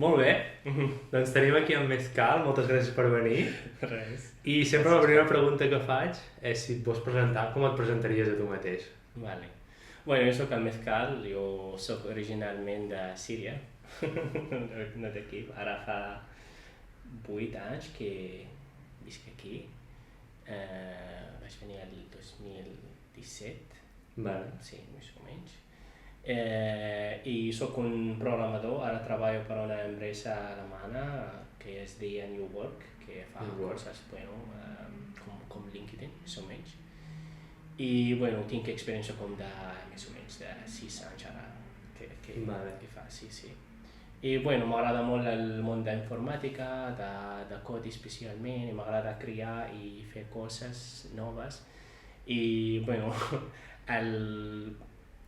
Molt bé, doncs tenim aquí en Mescal, moltes gràcies per venir. Res. I sempre la primera pregunta que faig és si et vols presentar, com et presentaries a tu mateix? Vale. Bueno, jo soc el Mescal, jo soc originalment de Síria, no d'aquí. Ara fa 8 anys que visc aquí. Vaig venir el 2017, Vale. sí, més o menys. I soc un programador, ara treballo per una empresa alemana que es deia New Work, que fa coses, bueno, com LinkedIn, més o menys. I, bueno, tinc experiència com de, més o menys, de 6 anys ara que fa, sí. I, bueno, m'agrada molt el món d'informàtica, de codi especialment, i m'agrada crear i fer coses noves. I, bueno, el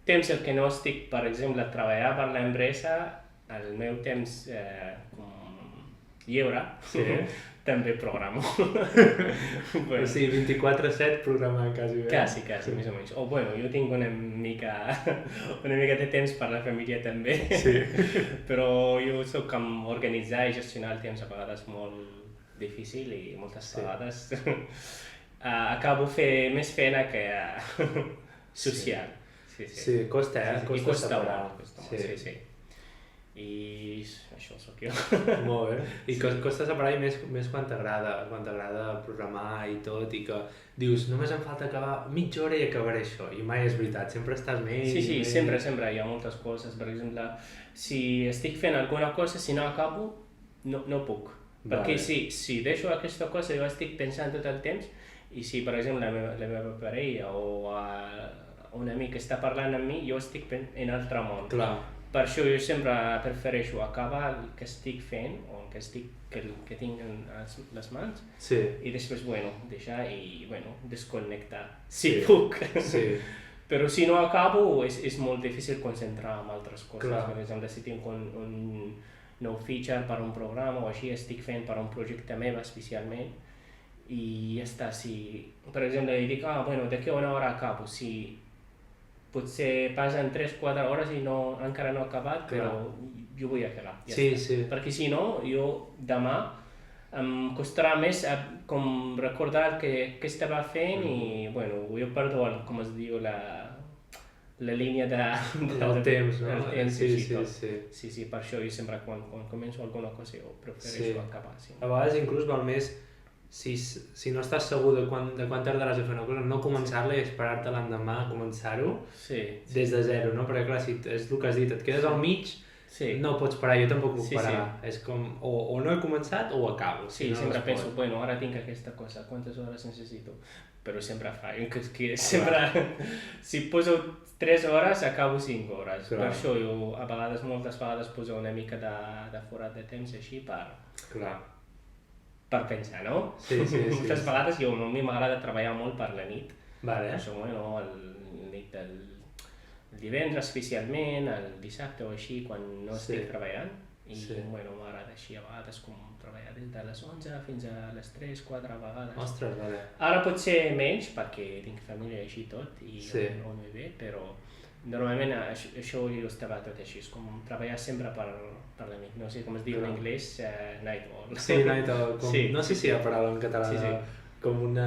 temps el que no estic, per exemple, a treballar per l'empresa, el meu temps lliure, també programo. Bueno. O sigui, 24/7 programant quasi bé. Quasi, més o menys. O, bueno, jo tinc una mica de temps per la família també. Sí. Però jo soc com organitzar i gestionar el temps a vegades molt difícil i moltes vegades acabo fer més feina que social. Sí, costa, Costa molt, sí. I això sóc jo. Molt bé. I costa separar i més quan t'agrada programar i tot, i que dius, només em falta acabar mitja hora i acabaré això, i mai és veritat, sempre estàs més... Sí, sempre hi ha moltes coses. Per exemple, si estic fent alguna cosa, si no acabo, no puc. Perquè si deixo aquesta cosa, jo estic pensant tot el temps, i si, per exemple, la meva parella o un amic està parlant amb mi, jo estic en altre món. Clar. Per això jo sempre prefereixo acabar el que estic fent o el que tinc en les mans i després, deixar i, desconnectar, si puc. Sí. Però si no acabo, és molt difícil concentrar en altres coses. Clar. Per exemple, si tinc un nou feature per un programa o així, estic fent per un projecte meu especialment, i ja està. Si, per exemple, dic, d'aquí a una hora acabo, si potser passen 3-4 hores i encara no he acabat, però jo vull acabar. Sí. Perquè si no, jo demà em costarà més com recordar què estava fent i, jo perdo, com es diu, la línia del temps, no? El temps, Sí. Sí, per això jo sempre quan començo alguna cosa jo prefereixo acabar. Sí. A vegades inclús val més, si no estàs segur de quan tardaràs a fer una cosa, no començar-la i esperar-te l'endemà a començar-ho des de zero, no? Perquè clar, si és el que has dit, et quedes al mig, no pots parar, jo tampoc puc parar. És com, o no he començat o acabo. Sí, sempre penso, ara tinc aquesta cosa, quantes hores necessito? Però sempre fallo, que sempre, si poso 3 hores, acabo 5 hores. Per això jo moltes vegades poso una mica de forat de temps així per pensar, no? Sí. Moltes vegades a mi m'agrada treballar molt per la nit. Vale. Això, el nit del divendres especialment, el dissabte o així, quan no estic treballant. I m'agrada així a vegades com treballar des de les 11 fins a les 3-4 vegades. Ostres, vale. Ara potser menys, perquè tinc família així tot i no m'hi ve, però normalment això jo estava tot així, és com treballar sempre per la nit, no sé com es diu en anglès, night owl. Sí, night owl, no sé si hi ha paraula en català, com una...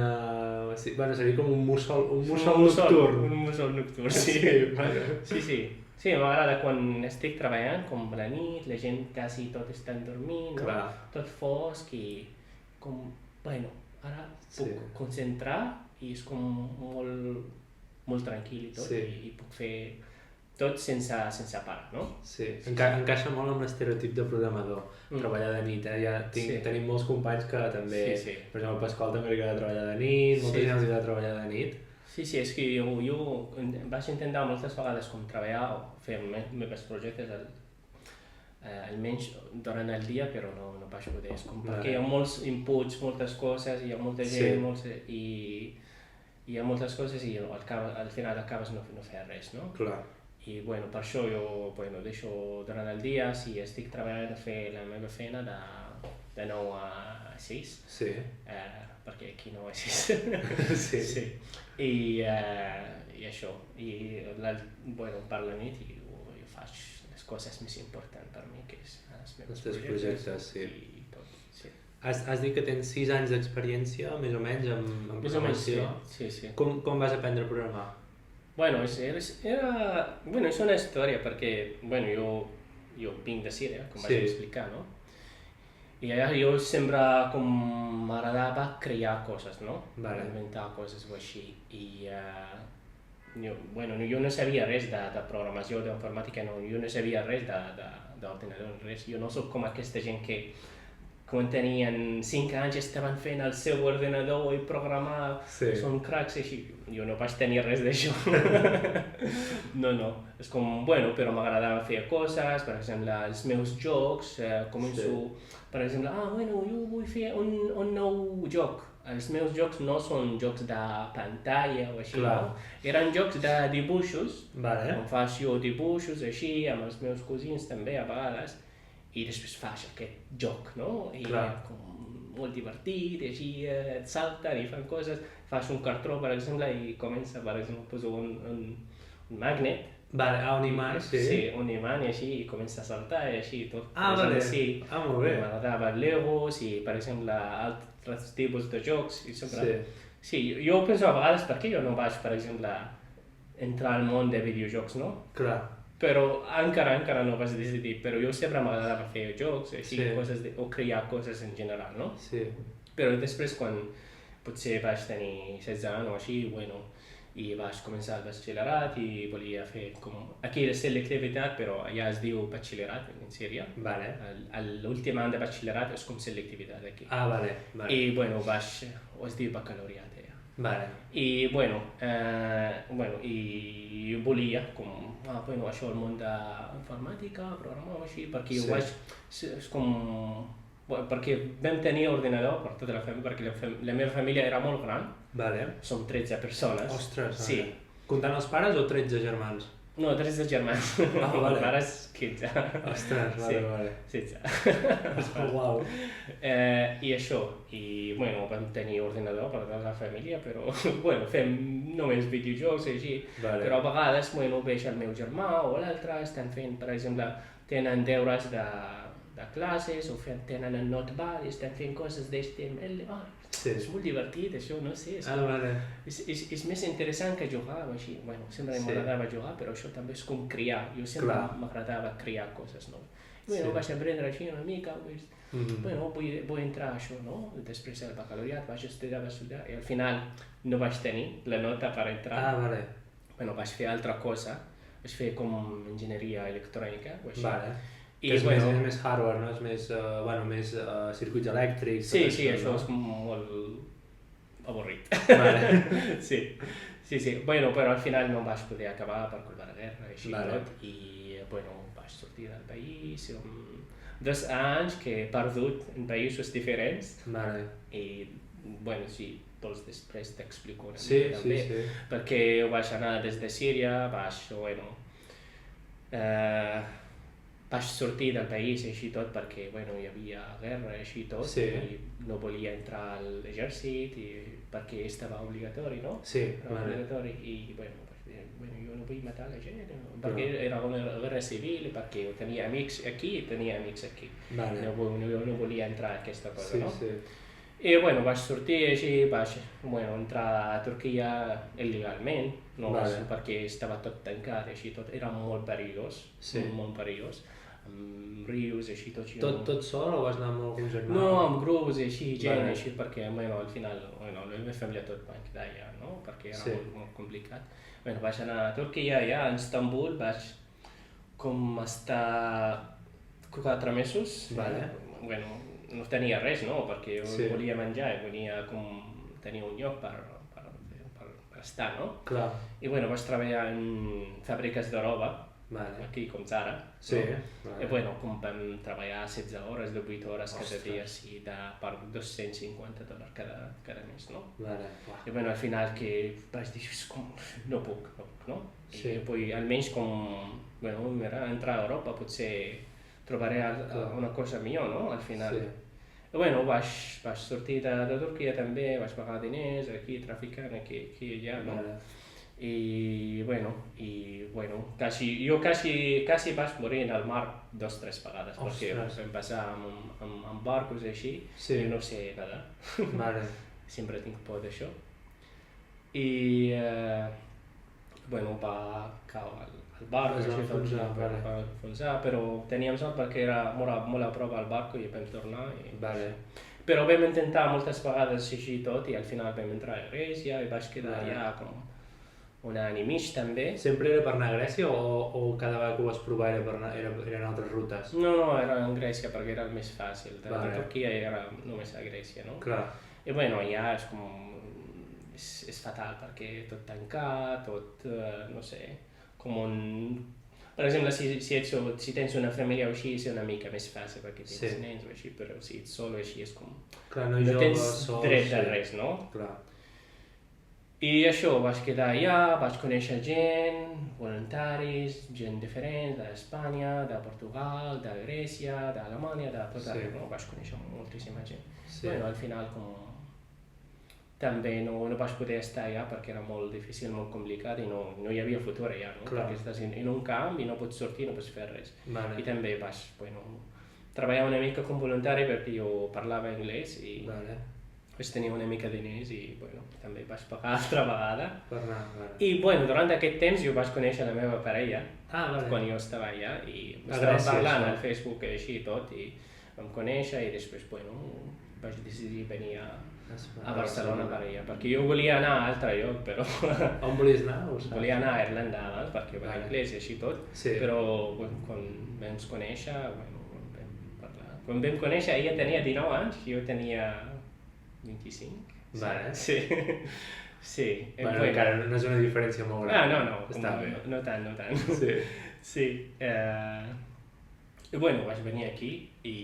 seria com un mussol nocturn. Un mussol nocturn, sí. Sí, m'agrada quan estic treballant, com a la nit, la gent quasi tot estan dormint, tot fosc i com, ara puc concentrar i és com molt tranquil i tot i puc fer tot sense parar, no? Sí, encaixa molt amb l'estereotip de programador, treballar de nit, tenim molts companys que també, per exemple el Pasqual també li agrada treballar de nit, molta gent els agrada treballar de nit. Sí, és que jo vaig intentar moltes vegades com treballar o fer els meus projectes almenys durant el dia, però no vaig poder, perquè hi ha molts inputs, moltes coses, hi ha molta gent i hi ha moltes coses i al final acabes no fent res, no? Clar. I per això jo deixo durant el dia, si estic treballant a fer la meva feina de 9 a 6, perquè aquí no és 6. I això, i per la nit jo faig les coses més importants per mi, que és els meus projectes, sí. I tot, sí. Has dit que tens 6 anys d'experiència, més o menys, en programació. Sí. Com vas aprendre a programar? Bueno, és una història perquè, jo vinc de Síria, com vaig explicar, no? I allà jo sempre m'agradava crear coses, no? Inventar coses o així. I jo no sabia res de programació, d'informàtica, jo no sabia res d'ordinador, res. Jo no soc com aquesta gent que quan tenien 5 anys estaven fent el seu ordinador i programar, són cracs així. Jo no vaig tenir res d'això. No. És com, però m'agradava fer coses, per exemple, els meus jocs, començo, per exemple, jo vull fer un nou joc. Els meus jocs no són jocs de pantalla o així, no? Eren jocs de dibuixos, on faig jo dibuixos així, amb els meus cosins també a vegades, i després fas aquest joc, no? I molt divertit, i així et salten i fan coses, fas un cartró, per exemple, i comença, per exemple, poso un magnet. Un imant, sí. Sí, un imant i així, i comença a saltar i així, tot. Molt bé. M'agradava Legos i, per exemple, altres tipus de jocs, i sempre... Sí, jo penso a vegades per què jo no vaig, per exemple, entrar al món de videojocs, no? Clar. Però encara no vaig decidir, però jo sempre m'agradava fer jocs, així, o crear coses en general, no? Sí. Però després, quan potser vaig tenir 16 anys o així, i vaig començar el batxillerat i volia fer com... Aquí és selectivitat, però allà es diu batxillerat en Síria. L'últim any de batxillerat és com selectivitat aquí. Vale. I, es diu baccalaureat. I, i volia, això, el món d'informàtica, programar així, perquè jo vaig... És com... Perquè vam tenir ordinador per tota la família, perquè la meva família era molt gran. Som 13 persones. Ostres, comptant els pares o 13 germans? No, 13 germans. Els pares 15. Ostres, vale. 16. Uau. I això, vam tenir ordinador per tota la família, però, fem només videojocs i així. Però a vegades, veig el meu germà o l'altre, estan fent, per exemple, tenen deures de classes o tenen el notepad i estan fent coses d'HTML. És molt divertit, això, no sé. És més interessant que jugar o així. Sempre m'agradava jugar, però això també és com crear. Jo sempre m'agradava crear coses noves. Vaig aprendre així una mica, vull entrar a això, no? Després del baccalaureat vaig estudiar, i al final no vaig tenir la nota per entrar. Vaig fer altra cosa, vaig fer com enginyeria electrònica o així. És més hardware, no? És més circuits elèctrics. Sí, això és molt avorrit. Sí. Però al final no vaig poder acabar per culpa de la guerra i tot. I vaig sortir del país. 2 anys que he perdut en països diferents. I, si vols després t'explico una mica també. Perquè vaig anar des de Síria, vaig sortir del país i així tot perquè hi havia guerra i així tot i no volia entrar a l'exèrcit perquè estava obligatori, no? Obligatori i jo no vull matar la gent perquè era una guerra civil i perquè jo tenia amics aquí i tenia amics aquí. No volia entrar a aquesta cosa, no? I vaig sortir així, vaig entrar a Turquia il·legalment, perquè estava tot tancat i així tot, era molt perillós, molt perillós. Amb rius i així tot. Tot sol o vas anar amb algun germà? No, amb grups i així, gent així, perquè al final la meva família tot va quedar allà, no? Perquè era molt complicat. Vaig anar a Turquia, allà a Istanbul, vaig com estar 4 mesos. No tenia res, no? Perquè jo volia menjar i volia tenir un lloc per estar, no? I vaig treballar en fàbriques de roba, aquí com Zara. I com vam treballar 16 hores, de 8 hores cada dia, per $250 cada mes, no? I al final que vaig dir, no puc, no? I almenys entrar a Europa potser trobaré una cosa millor, no? Al final. Vaig sortir de Turquia també, vaig pagar diners aquí, traficant aquí i allà, no? I quasi vaig morir en el mar 2 o 3 vegades, perquè vam passar amb barcos així, i no sé nedar. Vale. Sempre tinc por d'això. I, va caure el barco, va enfonsar, però teníem sort perquè era molt a prop al barco i vam tornar. Vale. Però vam intentar moltes vegades així tot i al final vam entrar a Grècia i vaig quedar allà com un any i mig també. Sempre era per anar a Grècia o cada vegada que ho vas provar eren altres rutes? No, era en Grècia perquè era el més fàcil. De Turquia era només a Grècia, no? Clar. I allà és com... és fatal perquè tot tancat, tot, no sé, com un... Per exemple, si tens una família o així és una mica més fàcil perquè tens nens o així, però si ets sol o així és com... Clar, no tens dret de res, no? Clar. I això, vaig quedar allà, vaig conèixer gent, voluntaris, gent diferent, d'Espanya, de Portugal, de Grècia, d'Alemanya, de tot arreu, no? Vaig conèixer moltíssima gent. Al final també no vaig poder estar allà perquè era molt difícil, molt complicat i no hi havia futur allà, no? Perquè estàs en un camp i no pots sortir, no pots fer res. I també vaig treballar una mica com voluntari perquè jo parlava anglès i vaig tenir una mica de diners i també vaig pagar altra vegada. I durant aquest temps jo vaig conèixer la meva parella quan jo estava allà i estava parlant al Facebook i així tot i vam conèixer i després vaig decidir venir a Barcelona per allà perquè jo volia anar a altre lloc però... On volies anar? Volia anar a Irlanda abans perquè va anglès i així tot però quan vam conèixer vam parlar. Quan vam conèixer ella tenia 19 anys i jo tenia 25. Vale. Sí. Encara no és una diferència molt gran. No. Està bé. No tant. Sí. I vaig venir aquí i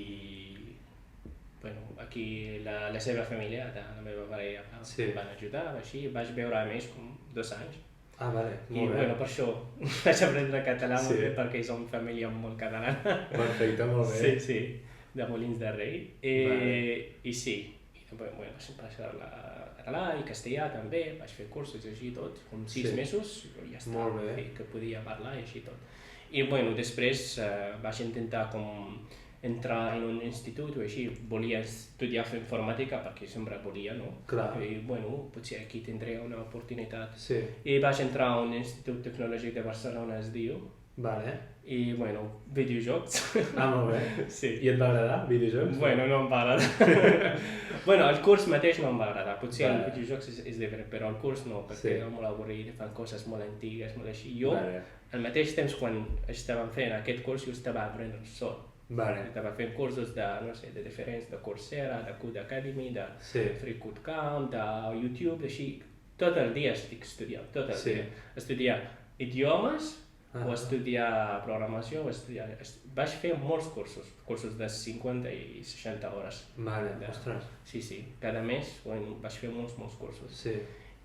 aquí la seva família, la meva parella, em van ajudar, així, vaig veure a més com 2 anys. Vale, molt bé. I per això vaig aprendre català molt bé, perquè som família molt catalana. Perfecte, molt bé. Sí, de Molins de Rei. I sí, vaig parlar català i castellà també, vaig fer cursos i així tot, com 6 mesos, ja estava, que podia parlar i així tot. I després vaig intentar com entrar en un institut o així, volia estudiar informàtica perquè sempre volia, no? Clar. I potser aquí tindré una oportunitat. I vaig entrar a un institut tecnològic de Barcelona, es diu. Vale. I videojocs. Molt bé. Sí. I et va agradar, videojocs? No em va agradar. El curs mateix no em va agradar, potser el videojocs és diferent, però el curs no, perquè era molt avorrit, fan coses molt antigues, molt així. Jo, al mateix temps, quan estàvem fent aquest curs, jo estava aprenent sol. Estava fent cursos de diferents, de Coursera, de Codecademy, de FreeCodeCamp, de YouTube, així. Tot el dia estic estudiant, tot el dia. Estudiar idiomes, o estudiar programació, vaig fer molts cursos de 50 i 60 hores. Ostres. Sí, cada mes vaig fer molts cursos.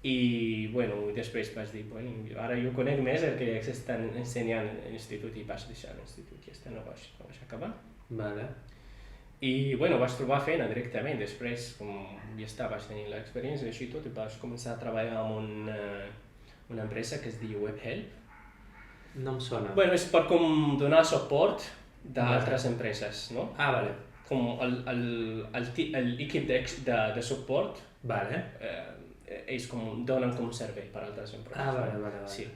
I després vaig dir, ara jo conec més el que s'estan ensenyant a l'institut i vaig deixar l'institut i no vaig acabar. I vaig trobar feina directament, després com ja vaig tenir l'experiència i així tot i vaig començar a treballar amb una empresa que es diu WebHelp. No em sona. És per com donar suport d'altres empreses, no? Vale. Com l'equip de suport, ells donen com servei per altres empreses. Vale. Sí.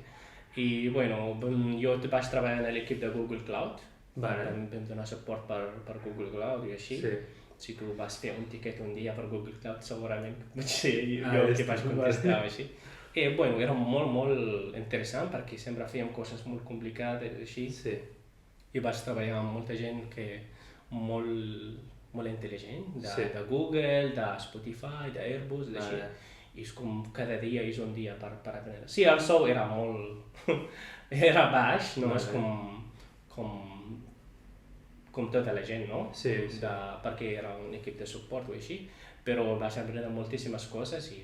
I jo vaig treballar en l'equip de Google Cloud, vam donar suport per Google Cloud i així. Si tu vas fer un tiquet un dia per Google Cloud, segurament vaig ser jo que vaig contestar així. Era molt interessant perquè sempre fèiem coses molt complicades així i vaig treballar amb molta gent molt intel·ligent, de Google, de Spotify, d'Airbus, d'així. I és com cada dia és un dia per aprendre. Sí, el sou era era baix, no és com tota la gent, no? Perquè era un equip de suport o així, però vaig aprendre moltíssimes coses i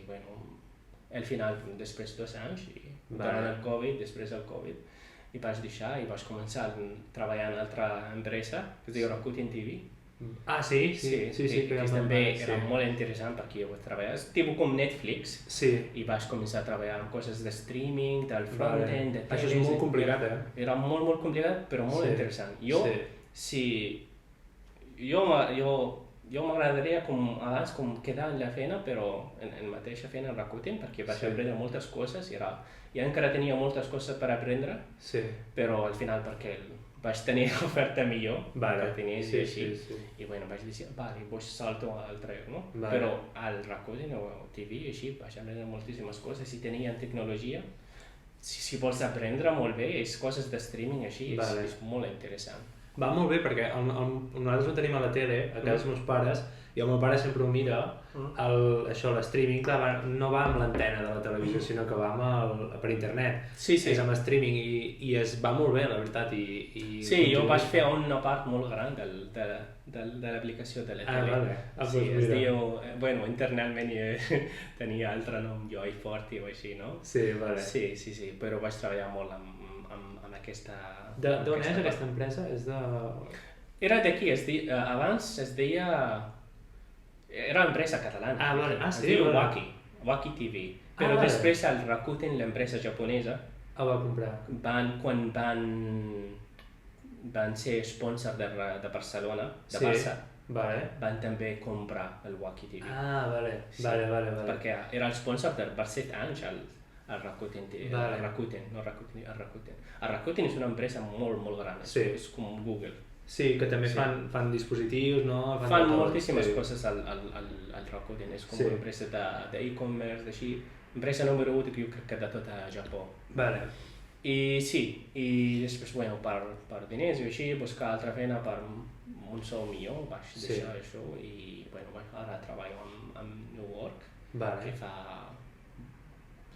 al final, després de 2 anys, durant el Covid, després del Covid, i vaig deixar i vaig començar a treballar en altra empresa, que es diu Rakuten TV. Ah, sí, que també era molt interessant perquè jo vaig treballar. És tipus com Netflix. Sí. I vaig començar a treballar amb coses de streaming, del frontend, de teles... Això és molt complicat, Era molt complicat, però molt interessant. Jo m'agradaria abans quedar en la feina, però en mateixa feina a Rakuten, perquè vaig aprendre moltes coses i encara tenia moltes coses per aprendre, però al final perquè vaig tenir oferta millor que tenies i així, i bueno, vaig dir, vale, pues salto al traer, no? Però al Rakuten o TV així vaig aprendre moltíssimes coses i tenien tecnologia. Si vols aprendre molt bé, és coses de streaming així, és molt interessant. Va molt bé perquè nosaltres ho tenim a la tele, a casa dels meus pares, i el meu pare sempre ho mira, l'streaming, clar, no va amb l'antena de la televisió, sinó que va per internet. És amb streaming i es va molt bé, la veritat. Sí, jo vaig fer una part molt gran de l'aplicació de la tele. Sí, es diu, bueno, internament tenia altre nom, Joy Forti o així, no? Sí, vale. Sí, però vaig treballar molt amb aquesta... D'on és aquesta empresa? Era d'aquí, abans es deia... Era una empresa catalana. Es diu Waki TV. Però després el Rakuten, l'empresa japonesa, el va comprar. Quan van ser sponsor de Barcelona, de Barça, van també comprar el Waki TV. Vale. Perquè era el sponsor per 7 anys el Rakuten. El Rakuten és una empresa molt gran, és com Google. Sí, que també fan dispositius, no? Fan moltíssimes coses al Rakuten, és com una empresa d'e-commerce, d'així, empresa número 1 que jo crec que de tot a Japó. I després, bueno, per diners i així, buscar altra feina per un sou millor, vaig deixar això i, bueno, ara treballo amb New Work, que fa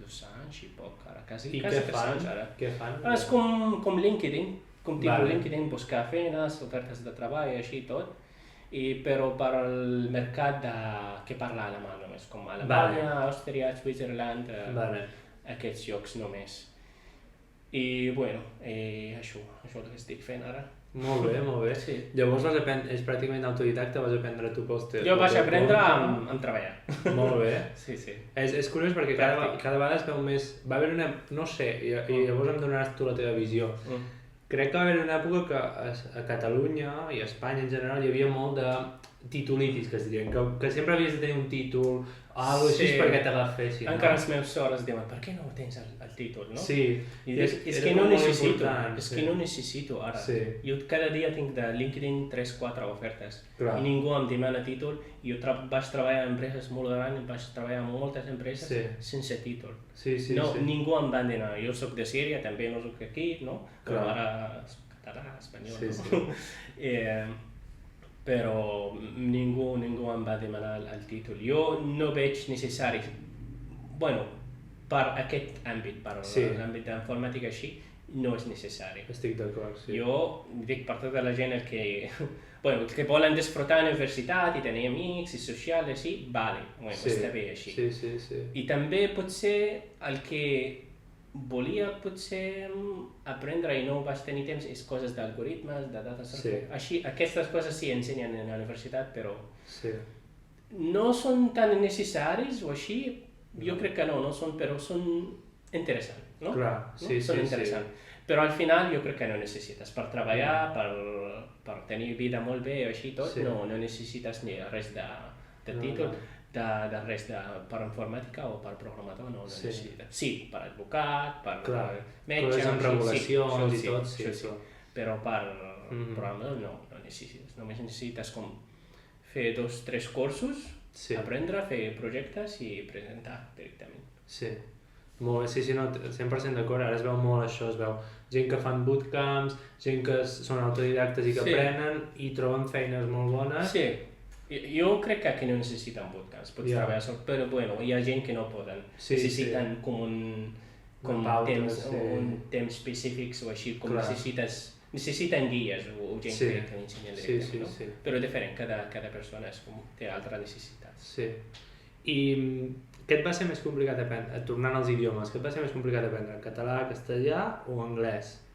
2 anys i poc, ara quasi 3 anys ara. Què fan? És com LinkedIn. Com tipus LinkedIn, buscar feines, ofertes de treball, així tot, però per al mercat que parla alemany només, com Alemanya, Àustria, Switzerland, aquests llocs només. I, bueno, això és el que estic fent ara. Molt bé. Llavors és pràcticament autodidacta, vas aprendre tu pels teus... Jo vaig aprendre amb treballar. Molt bé. Sí. És curiós perquè cada vegada es veu més... Va haver una... no sé, i llavors em donaràs tu la teva visió. Crec que va haver una època que a Catalunya i a Espanya en general hi havia molt de titulitis, que es dirien, que sempre havies de tenir un títol o alguna cosa així perquè t'agafessin. Encara els meus sores diuen, per què no tens el títol, no? Sí. És que no necessito ara. Jo cada dia tinc de LinkedIn 3-4 ofertes i ningú em demana títol. Jo vaig treballar en empreses molt grans, vaig treballar en moltes empreses sense títol. Ningú em va demanar. Jo soc de Síria, també no soc aquí, no? Però ara soc català, espanyol, no? Però ningú em va demanar el títol. Jo no veig necessari, per aquest àmbit, per l'àmbit d'informàtica així, no és necessari. Estic d'acord, sí. Jo dic per tota la gent que volen disfrutar a la universitat i tenir amics i social, així, està bé així. I també potser el que volia potser aprendre i no vaig tenir temps és coses d'algoritmes, de data structure. Així, aquestes coses sí ensenyen a la universitat, però no són tan necessaris o així, jo crec que no són, però són interessants, no? Són interessants. Però al final jo crec que no necessites. Per treballar, per tenir vida molt bé o així tot, no necessites ni res de títol. De res per informàtica o per programador no necessita. Sí, per advocat, per metge... Coses amb regulacions i tot, sí. Però per programador no necessites. Només necessites com fer 2-3 cursos, aprendre, fer projectes i presentar directament. Sí. Molt bé, no, 100% d'acord. Ara es veu molt això, es veu gent que fan bootcamps, gent que són autodidactes i que aprenen i troben feines molt bones. Sí. Jo crec que aquí no necessiten bootcamps, pots treballar sol, però hi ha gent que no poden. Necessiten com un temps específics o així, com necessiten guies o gent que l'ensenyen directament. Però diferent, cada persona té altres necessitats. Sí. I què et va ser més complicat aprendre, tornant als idiomes, què et va ser més complicat aprendre, català, castellà o anglès?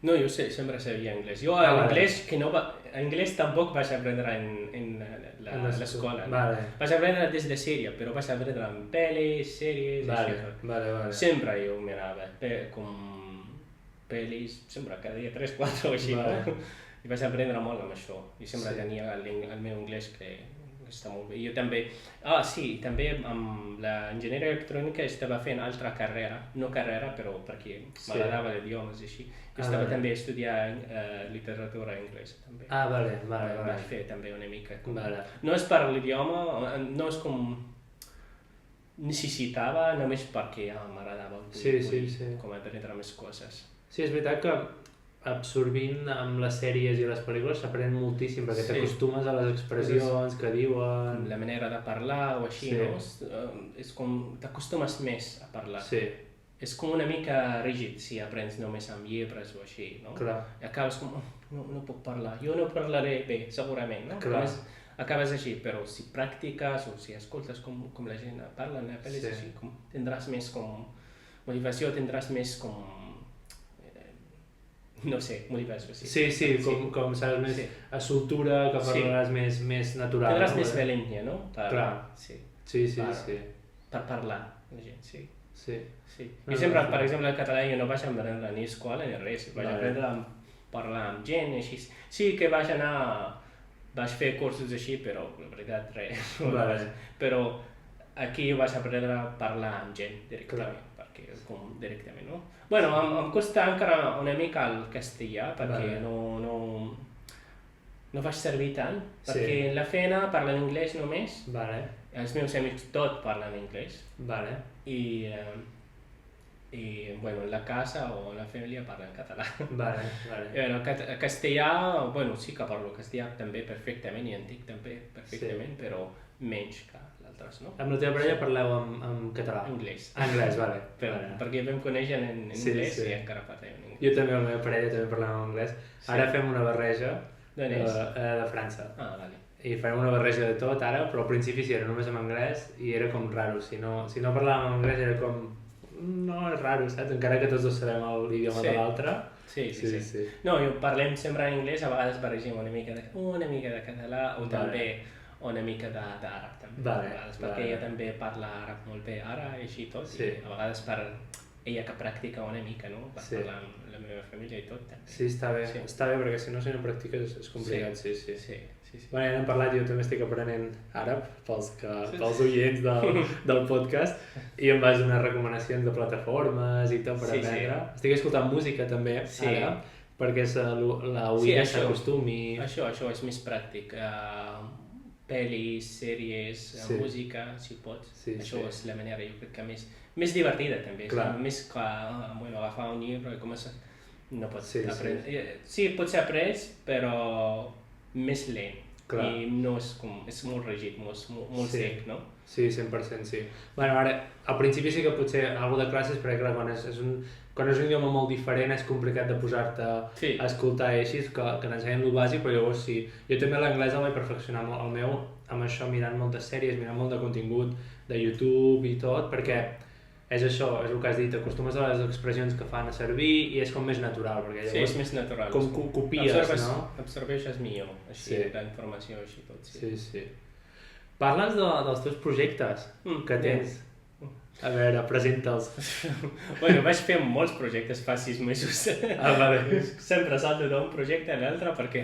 No, jo sempre sabia anglès. Jo l'anglès que no va... anglès tampoc vaig aprendre en l'escola. Vale. Vaig aprendre des de sèrie, però vaig aprendre en pel·lis, sèries, vale, vale. Sempre jo mirava com pel·lis, sempre cada dia 3-4 o així, vale. No? I vaig aprendre molt amb això. I sempre tenia el meu anglès que està molt bé. Jo també, també amb l'enginyeria electrònica estava fent altra carrera, no carrera, però perquè m'agradava l'idiomes i així. Estava també estudiant literatura anglesa també. Vale. Vaig fer també una mica. No és per l'idioma, no és com necessitava, només perquè m'agradava com aprendre més coses. Sí, és veritat que absorbint amb les sèries i les pel·lícules s'aprèn moltíssim perquè t'acostumes a les expressions que diuen... La manera de parlar o així, no? És com t'acostumes més a parlar. Sí. És com una mica rígid si aprens només amb llibres o així, no? Clar. I acabes com, no puc parlar, jo no parlaré bé, segurament, no? Clar. Acabes així, però si practiques o si escoltes com la gent parla en la pel·lis així, tindràs més com motivació, tindràs més com... No sé, motivació, sí. Sí, com saps més a soltura, que parlaràs més natural. Tindràs més valència, no? Clar. Sí. Per parlar, la gent, sí. Sí. Jo sempre, per exemple, el català jo no vaig aprendre ni a escola ni res, vaig aprendre a parlar amb gent, així. Sí que vaig fer cursos així, però la veritat res. Però aquí vaig aprendre a parlar amb gent directament. Directament, no? Bueno, em costa encara una mica el castellà perquè no vaig servir tant, perquè en la feina parlen anglès només, els meus amics tot parlen anglès i bueno, en la casa o en la família parlen català. El castellà, bueno, sí que parlo castellà també perfectament i entenc també perfectament, però menys que l'altres, no? Amb la teva parella parleu en català? Anglès. Anglès, vale. Perquè vam conèixer en anglès i encara parlem en anglès. Jo també, amb la meva parella també parlem en anglès. Ara fem una barreja de França. Vale. I farem una barreja de tot ara, però al principi sí, era només en anglès i era com raro. Si no parlàvem en anglès era com... No, és raro, saps? Encara que tots dos sabem l'idioma de l'altre. Sí. No, parlem sempre en anglès, a vegades barregem una mica de català o també una mica d'àrab també. Perquè ella també parla àrab molt bé ara i així tot. I a vegades per ella que practica una mica, no? Per parlar amb la meva família i tot també. Sí, està bé perquè si no practiques és complicat, sí. Bueno, ja n'hem parlat, jo també estic aprenent àrab pels oients del podcast i em vas donar recomanacions de plataformes i tot per aprendre. Estic escoltant música també ara perquè l'oïda s'acostumi. Això és més pràctic. Pel·lis, sèries, música, si pots. Això és la manera, jo crec que més divertida també. Més que agafar un llibre i començar... No pots aprendre. Sí, pot ser après, però més lent. I no és com... És molt rígid, molt sec, no? Sí, 100%, sí. Bueno, ara, al principi sí que potser alguna de classes, perquè clar, quan és un idioma molt diferent és complicat de posar-te a escoltar i així, que t'ensenyen el bàsic, però llavors sí. Jo també l'anglès el vaig perfeccionar el meu amb això, mirant moltes sèries, mirant molt de contingut de YouTube i tot, perquè és això, és el que has dit, t'acostumes a les expressions que fan a servir i és com més natural, perquè llavors és més natural. Com copies, no? Absorbeixes millor, així, la informació, així tot. Sí. Parla'ns dels teus projectes que tens. A veure, presenta'ls. Bueno, vaig fer molts projectes fa 6 mesos. Sempre salto d'un projecte a l'altre perquè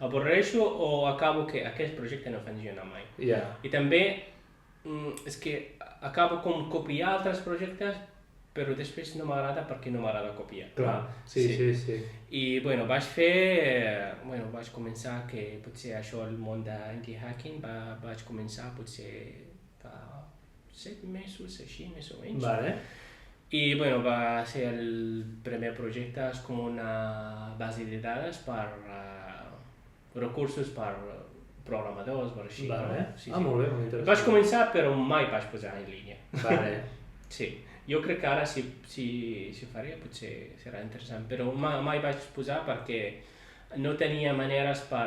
avorreixo o acabo que aquest projecte no funciona mai. I també és que acabo com copiar altres projectes, però després no m'agrada perquè no m'agrada copiar. Clar, sí. I bueno, vaig començar que potser això, el món d'anti-hacking, vaig començar potser fa 7 mesos, així, més o menys. I bueno, va ser el primer projecte, és com una base de dades per recursos per programadors, per així. Molt bé, molt interessant. Vaig començar, però mai vaig posar en línia. Sí, jo crec que ara si faria potser serà interessant, però mai vaig posar perquè no tenia maneres per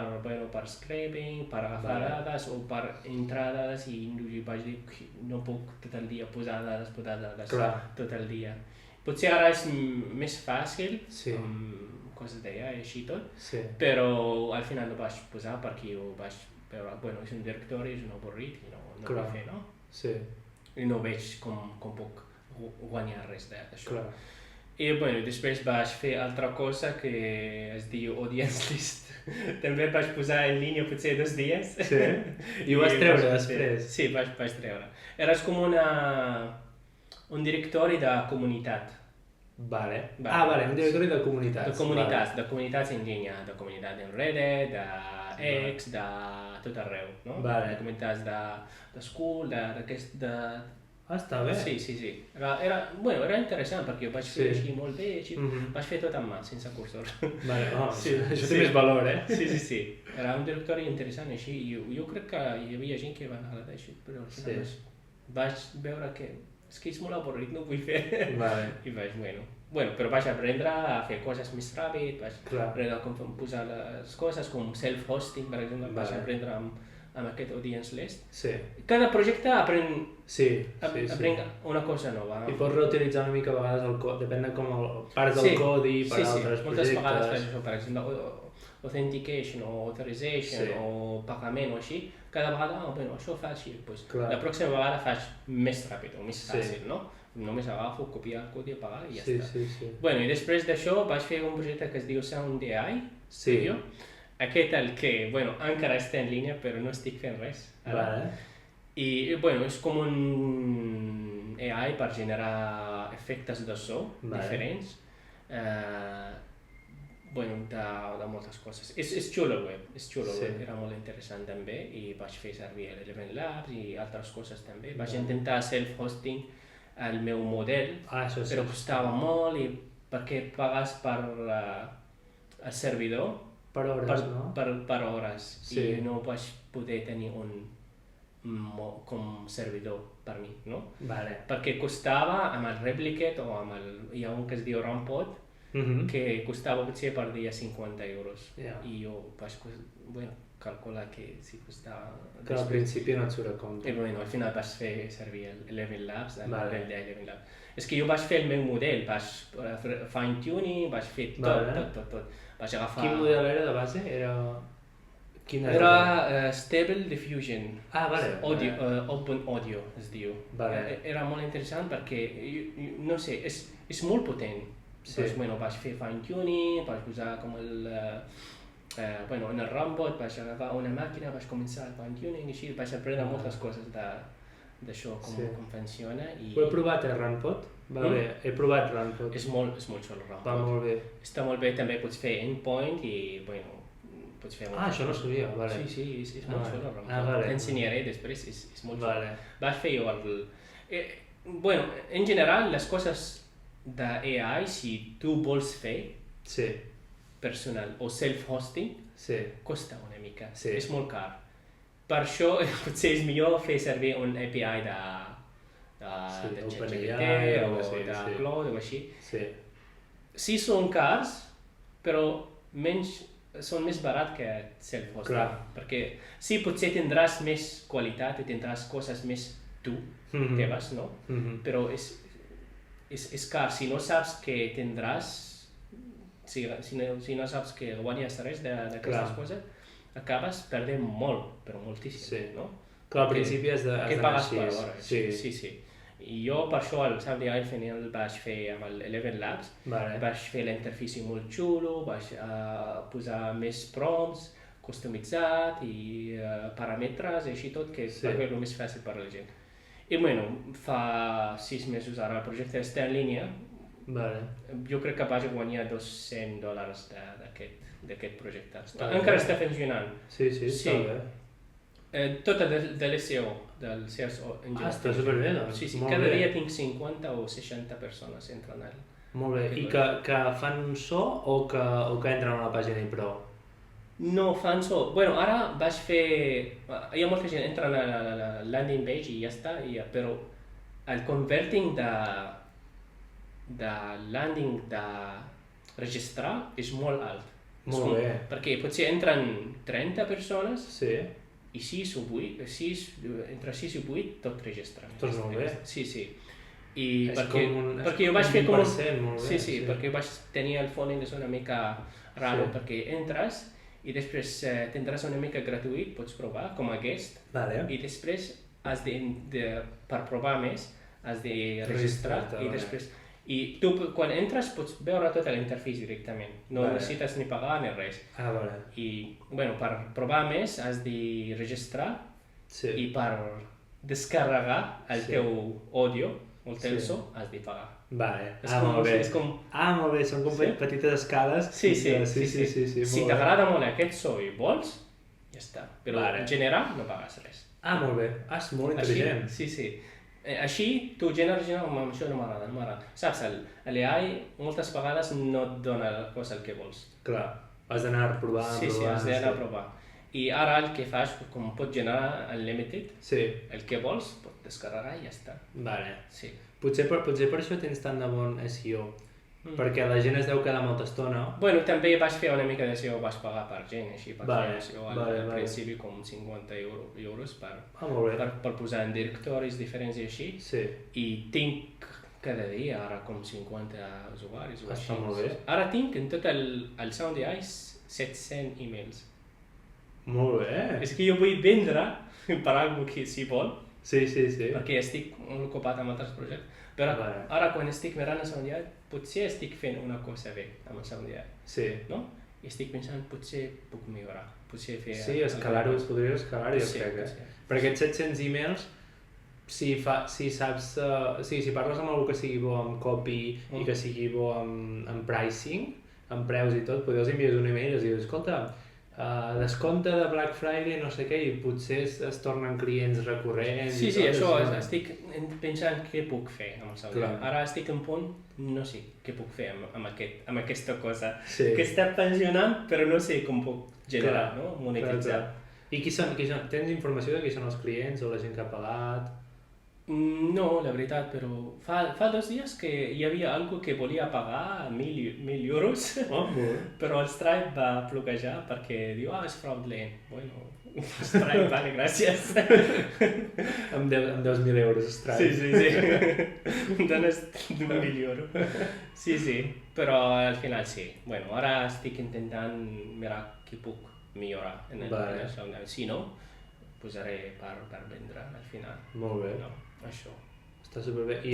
scraping, per agafar dades o per entrar dades i vaig dir que no puc tot el dia posar dades tot el dia. Potser ara és més fàcil coses d'AI així tot, Sí. però al final no vaig posar perquè ho vaig veure, bueno, és un directori, és un avorrit i no vull fer, no? Sí. I no veig com puc guanyar res d'això. Clar. I bueno, després vaig fer altra cosa que es diu Audience List. També vaig posar en línia potser 2 dies. Sí? I ho vas treure després? Sí, vaig treure. Era com un directori de comunitat. Vale. Vale, un directori de comunitats. De comunitats en línia, de comunitat en Reddit, de X, de tot arreu, no? Vale. De comunitats de school, d'aquest... Està bé. Sí. Era interessant perquè ho vaig fer així molt bé, vaig fer tot en mà, sense cursor. Vale, això té més valor, eh? Sí. Era un directori interessant així i jo crec que hi havia gent que va agradar així, però al final vaig veure que és molt avorrit, no ho vull fer. Vale. I vaig, però vaig aprendre a fer coses més ràpid, vaig aprendre com posar les coses, com self-hosting, per exemple, vaig aprendre amb aquest Audience List. Sí. Cada projecte aprèn una cosa nova. I pots reutilitzar una mica a vegades el codi, depèn de com parts del codi per altres projectes. Moltes vegades fas això, per exemple, authentication o authorization o pagament o així, cada vegada, això ho fa així, la pròxima vegada faig més ràpid o més fàcil, no? Només agafo, copiar el codi, pagar i ja està. I després d'això vaig fer un projecte que es diu Sound AI Studio. Aquest que, encara està en línia, però no estic fent res. Vale. I, és com un AI per generar efectes de so diferents. De moltes coses. És xulo web, era molt interessant també i vaig fer servir Eleven Labs i altres coses també. Vaig intentar self-hosting el meu model, però costava molt i perquè pagues per el servidor per hores, no? Per hores, i no vaig poder tenir un com servidor per mi, no? Vale. Perquè costava amb el Replicate o amb hi ha un que es diu Rampot, que costava potser per dia 50 euros. I jo vaig calcular que si costava... Que al principi no et surt a compte. I al final vaig fer servir Eleven Labs, el model d'Eleven Labs. És que jo vaig fer el meu model, vaig fine-tuning, vaig fer tot. Vaig agafar... Quin model era de base? Era Stable Diffusion. Vale. Open Audio es diu. Era molt interessant perquè, no sé, és molt potent. Vaig fer fine-tuning, vaig posar com en el Rampot, vaig agafar una màquina, vaig començar el fine-tuning i així vaig aprendre moltes coses d'això, com funciona. Ho he provat, Rampot? Va bé, he provat Rampot. És molt xulo el Rampot. Va molt bé. Està molt bé, també pots fer endpoint i, pots fer... això no sabia, vale. Sí, és molt xulo el Rampot. T'ensenyaré després, és molt xulo. Vaig fer jo en general, les coses d'AI, si tu vols fer personal o self-hosting, costa una mica, és molt car. Per això potser és millor fer servir un API de ChatGPT o de Claude o així. Sí són cars, però són més barats que self-hosting. Perquè sí, potser tindràs més qualitat i tindràs coses més tu teves, no? Però és car. Si no saps que tindràs, si no saps que guanyes res d'aquestes coses, acabes perdent molt, però moltíssim, no? Clar, al principi has d'anar així. Que pagues per hora, sí. I jo per això el Sound AI al final vaig fer amb l'Eleven Labs, vaig fer l'interfície molt xulo, vaig posar més prompts, customitzat i paràmetres i així tot, que va fer-ho més fàcil per a la gent. I fa 6 mesos ara el projecte està en línia. Jo crec que vaig guanyar $200 d'aquest projecte. Encara està funcionant. Sí, està bé. Tot de l'SEO, del Search Engine. Està superbé, doncs. Sí, cada dia tinc 50 o 60 persones entrant al... Molt bé. I que fan un so o que entren a la pàgina i prou? No, fan so. Ara vaig fer... Hi ha molta gent que entra a la landing page i ja està, però el converting de landing de registrar és molt alt. Molt bé. Perquè potser entren 30 persones i entre 6 i 8 tot registra. Tot molt bé. Sí. I És perquè, com un... perquè jo vaig fer com... molt bé. Sí, perquè vaig tenir el phone és una mica raro, perquè entres i després tindràs una mica gratuït, pots provar com a guest, i després has per provar més, has de registrar i després... I tu quan entres pots veure tota l'interfície directament, no necessites ni pagar ni res. I bueno, per provar més has de registrar i per descarregar el teu àudio o el teu so has de pagar. Molt bé. Molt bé, són com petites escales. Sí. Si t'agrada molt aquest so i vols, ja està. Però en general no pagues res. Molt bé. És molt intel·ligent. Sí. Així, tu generes, això no m'agrada. Saps, l'AI moltes vegades no et dona la cosa el que vols. Clar, has d'anar a provar. Sí, has d'anar a provar. I ara el que fas, com pots generar unlimited, el que vols, pots descarregar i ja està. Sí. Potser per això tens tant de bon SEO, perquè la gent es deu quedar molta estona. Bueno, també vaig fer una mica de SEO, vaig pagar per gent, així, per fer SEO al principi com 50 euros per posar en directoris diferents i així. I tinc cada dia ara com 50 usuaris o així. Està molt bé. Ara tinc en tot el SoundAI 700 emails. Molt bé. És que jo vull vendre per algú que s'hi vol. Sí. Perquè estic molt ocupat amb altres projectes. Però ara quan estic mirant el SoundAI, potser estic fent una cosa bé amb el SoundAI. Sí. No? I estic pensant, potser puc millorar. Potser fer... Sí, podries escalar-ho, jo crec. Per aquests 700 emails, si parles amb algú que sigui bo amb copy i que sigui bo amb pricing, amb preus i tot, podries enviar un email i els dius, escolta, descompte de Black Friday, no sé què, i potser es tornen clients recurrents. Sí, això estic pensant què puc fer amb el SoundAI. Ara estic en punt, no sé què puc fer amb aquesta cosa que està funcionant, però no sé com puc generar, monetitzar. I tens informació de qui són els clients o la gent que ha pagat? No, la veritat, però fa 2 dies que hi havia algú que volia pagar 1.000 euros, però el Stripe va bloquejar perquè diu, és fraudulent. Bueno, Stripe, vale, gràcies. Amb 10.000 euros Stripe. Sí. Em dones 1.000 euros. Sí, però al final sí. Bueno, ara estic intentant mirar què puc millorar en el SoundAI. Si no, posaré per vendre al final. Molt bé. Això. Està superbé. I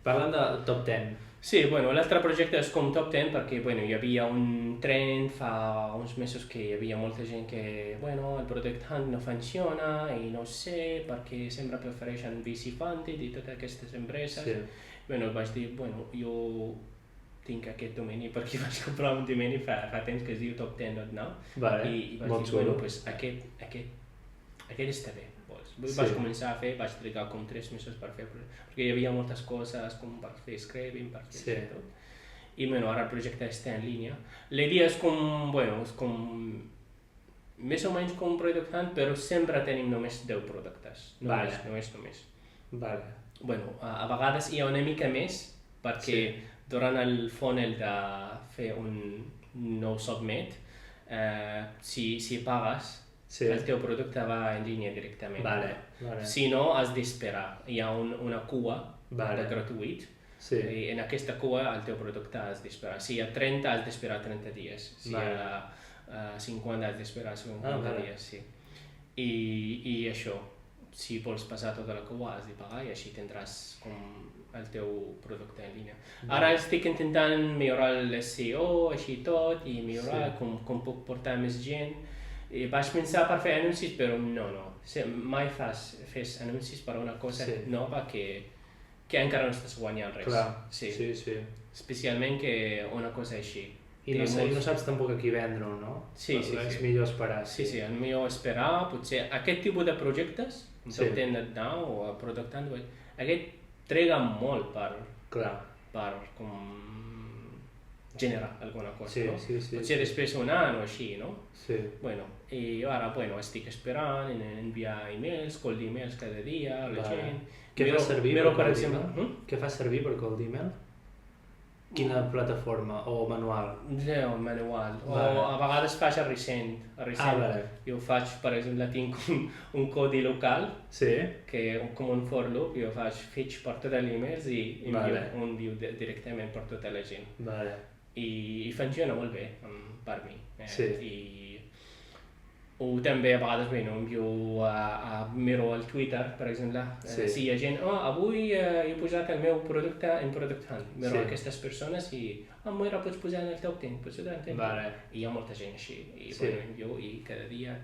parlant del Top 10. Sí, l'altre projecte és com Top 10 perquè hi havia un trend fa uns mesos que hi havia molta gent que el Product Hunt no funciona i no sé perquè sempre prefereixen VC Funded i totes aquestes empreses. Vaig dir, jo tinc aquest domini perquè vaig comprar un domini fa temps que es diu top10.now i vaig dir, aquest està bé. Vaig començar a fer, vaig trigar com 3 mesos per fer, perquè hi havia moltes coses com per fer scraping, per fer tot. I ara el projecte està en línia. La idea és com, més o menys com un Product Hunt, però sempre tenim només 10 productes. Només. A vegades hi ha una mica més, perquè durant el funnel de fer un nou submit, si pagues, el teu producte va en línia directament. Si no, has d'esperar. Hi ha una cua de gratuït i en aquesta cua el teu producte has d'esperar. Si hi ha 30, has d'esperar 30 dies. Si hi ha 50, has d'esperar 50 dies. I això, si vols passar tota la cua, has de pagar i així tindràs el teu producte en línia. Ara estic intentant millorar el SEO, així tot, i millorar com puc portar més gent. I vaig pensar per fer anuncis, però no. Mai fes anuncis per una cosa nova que encara no estàs guanyant res. Sí. Especialment que una cosa així. I no saps tampoc a qui vendre-ho, no? Sí. És millor esperar. Sí, és millor esperar. Potser aquest tipus de projectes, top10.now o Product Hunt, aquest trega molt per generar alguna cosa, no? Potser després un any o així, no? I ara, estic esperant enviar emails, cold emails cada dia a la gent. Què fas servir per cold email? Quina plataforma? O manual? No, manual. O a vegades faig a Recent. Vale. Jo faig, per exemple, tinc un codi local, que com un for loop, jo faig per tots els emails i envio directament per tota la gent. Vale. I funciona molt bé per mi. O també a vegades envio miro al Twitter, per exemple, si hi ha gent, avui he posat el meu producte en Product Hunt, miro aquestes persones i mira, pots posar en el top 10, pots posar en el top 10. I hi ha molta gent així, i envio i cada dia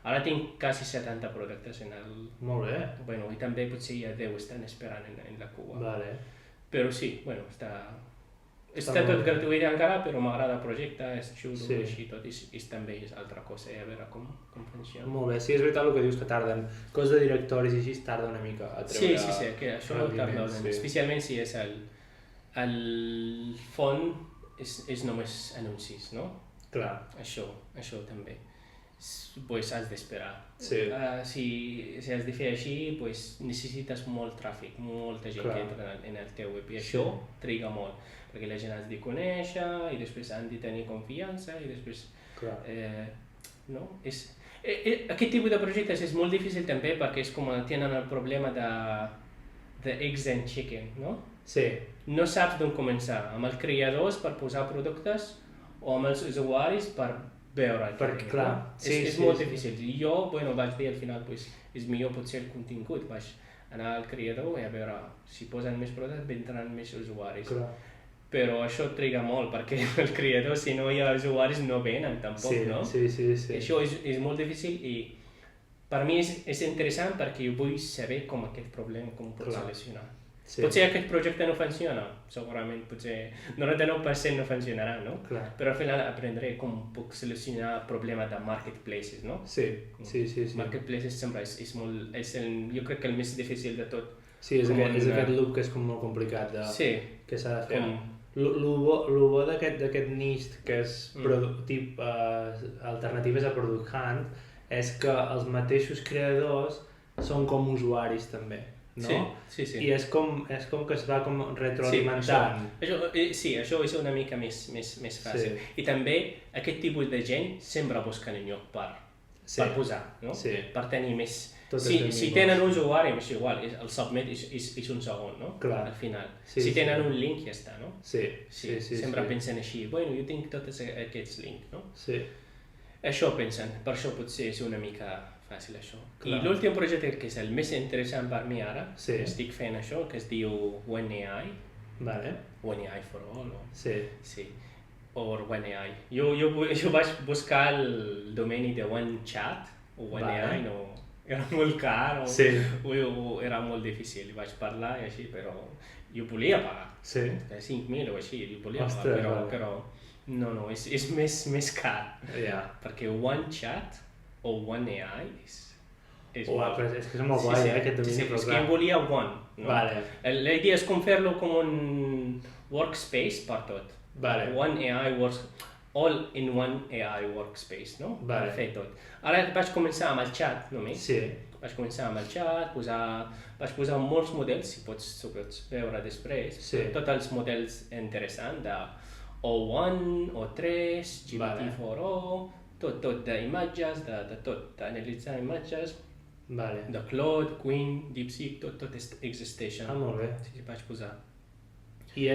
ara tinc quasi 70 productes en el... Molt bé. I també potser hi ha 10 estan esperant en la cua. Vale. Però sí, està tot gratuït encara, però m'agrada el projecte, és xulo així tot, i també és altra cosa, a veure com funciona. Molt bé, sí, és veritat el que dius que tarden, cos de directoris i així tarda una mica a treure... Sí, que això tarda, especialment si és el font és només anuncis, no? Clar. Això també. Pues has d'esperar. Sí. Si has de fer així, pues necessites molt tràfic, molta gent que entra en el teu web i això triga molt, perquè la gent has de conèixer i després han de tenir confiança i després... no? Aquest tipus de projectes és molt difícil també perquè és com tenen el problema de eggs and chicken, no? Sí. No saps d'on començar, amb els creadors per posar productes o amb els usuaris per veure. Perquè, clar, és molt difícil. I jo, vaig dir al final, és millor potser el contingut, vaig anar al creador i a veure si posen més productes, vindran més usuaris. Clar. Però això triga molt, perquè el creador, si no hi ha usuaris, no venen tampoc, no? Sí. Això és molt difícil i per mi és interessant perquè jo vull saber com aquest problema, com ho pot solucionar. Sí. Potser aquest projecte no funciona, segurament, potser 99% no funcionarà, no? Clar. Però al final aprendré com puc solucionar el problema de marketplaces, no? Sí. Marketplaces sempre jo crec que el més difícil de tot. Sí, és aquest loop que és com molt complicat que s'ha de fer. El bo d'aquest NIST, que és alternatives a Product Hunt, és que els mateixos creadors són com usuaris també. No? Sí. I és com que es va com retroalimentant. Sí, això és una mica més fàcil. I també aquest tipus de gent sempre busquen un lloc per posar, no? Per tenir més... Si tenen un usuari, és igual, el submit és un segon, no? Clar. Al final. Si tenen un link ja està, no? Sí. Sempre pensen així, jo tinc tots aquests links, no? Sí. Això pensen, per això potser és una mica fàcil això. I l'últim projecte que és el més interessant per mi ara, estic fent això, que es diu OneAI. Vale. OneAI for All. Sí. O OneAI. Jo vaig buscar el domini de OneChat, o OneAI, no... Era molt car, o era molt difícil. Vaig parlar i així, però jo volia pagar. 5.000 o així, jo volia pagar, però no, és més car. Perquè OneChat o OneAI és que és molt guai, aquest domini. És que jo volia One. La idea és com fer-lo com un workspace per tot. OneAI works... All in one AI workspace, no? Per fer tot. Ara vaig començar amb el chat només. Vaig començar amb el chat, vaig posar molts models, si pots veure després. Tots els models interessants de O1, O3, GPT-4o, tot d'imatges, de tot, d'analitzar imatges, de Claude, Queen, DeepSeek, tot existeixen. Molt bé. Sí, vaig posar. I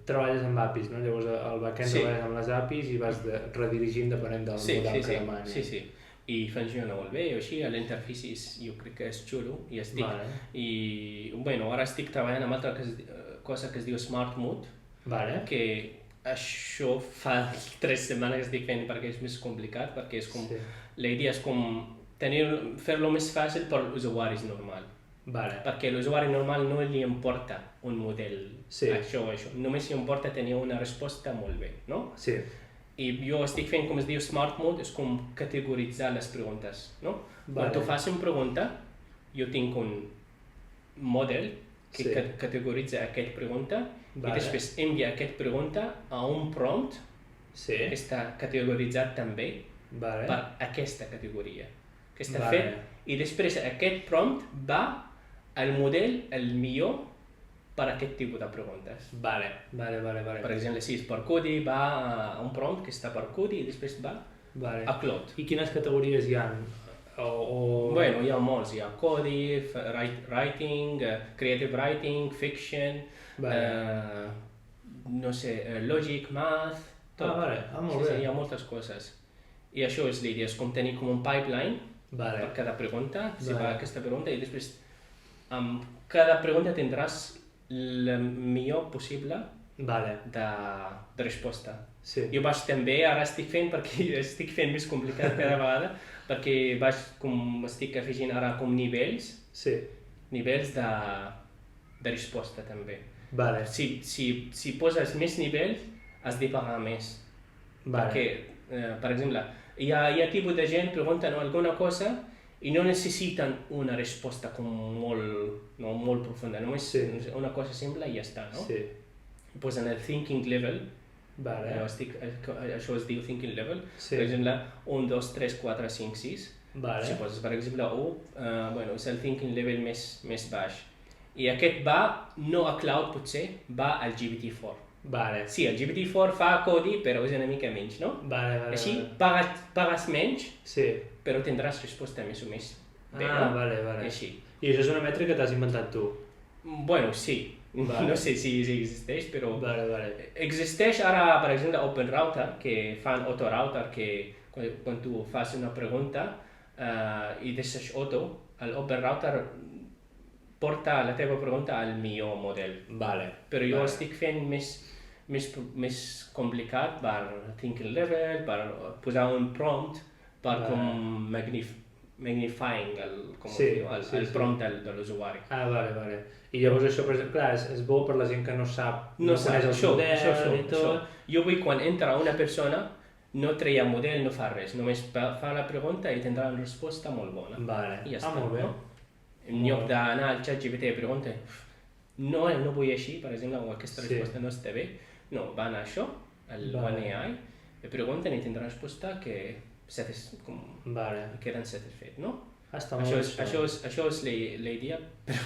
treballes amb APIs, no? Llavors al backend treballes amb les APIs i vas redirigint depenent del model que demani. Sí. I funciona molt bé, així, l'interfície jo crec que és xulo i estic... ara estic treballant amb altra cosa que es diu Smart Mood, que això fa 3 setmanes que estic fent perquè és més complicat, perquè és com... La idea és com fer-lo més fàcil per als usuaris normals. Perquè l'usuari normal no li importa un model, això, només li importa tenir una resposta molt bé, no? I jo estic fent, com es diu, Smart Mode, és com categoritzar les preguntes, no? Quan tu fas una pregunta, jo tinc un model que categoritza aquesta pregunta i després envia aquesta pregunta a un prompt que està categoritzat també per aquesta categoria que està fet, i després aquest prompt va al model el millor per a aquest tipus de preguntes. Vale. Per exemple, si és per Cody, va a un prompt que està per Cody i després va a Claude. I quines categories hi ha? Bueno, hi ha molts, hi ha Cody, writing, creative writing, fiction, no sé, logic, math, tot. Molt bé. Sí, hi ha moltes coses. I això és l'idea, és com tenir com un pipeline per cada pregunta, si va aquesta pregunta, i després amb cada pregunta tindràs el millor possible de resposta. Jo vaig també, ara estic fent, perquè estic fent més complicat cada vegada, perquè estic afegint ara com nivells de resposta també. Si poses més nivells, has de pagar més. Perquè, per exemple, hi ha tipus de gent que pregunten alguna cosa i no necessiten una resposta com molt profunda, només una cosa simple i ja està, no? Pues en el thinking level, això es diu thinking level, per exemple, 1, 2, 3, 4, 5, 6. Si poses, per exemple, 1, és el thinking level més baix. I aquest va, no a Cloud potser, va al GPT-4. Sí, el GPT-4 fa Cody, però és una mica menys, no? Així pagues menys, però tindràs resposta més o més bé, no? Així. I això és una mètrica que t'has inventat tu? Bueno, sí. No sé si existeix, però existeix ara, per exemple, OpenRouter, que fan AutoRouter, que quan tu fas una pregunta i deixes auto, l'OpenRouter porta la teva pregunta al millor model. Però jo estic fent més complicat per thinking level, per posar un prompt, per com magnifying el prompt de l'usuari. I llavors això, clar, és bo per la gent que no sap, no coneix el model i tot. Jo vull quan entra una persona, no treia model, no fa res, només fa la pregunta i tindrà una resposta molt bona. I ja està, no? En lloc d'anar al ChatGPT i preguntar no vull així, per exemple, o aquesta resposta no està bé, no, va anar a això, al OpenAI, i pregunten i tindrà resposta que queden satisfets, no? Això és la idea, però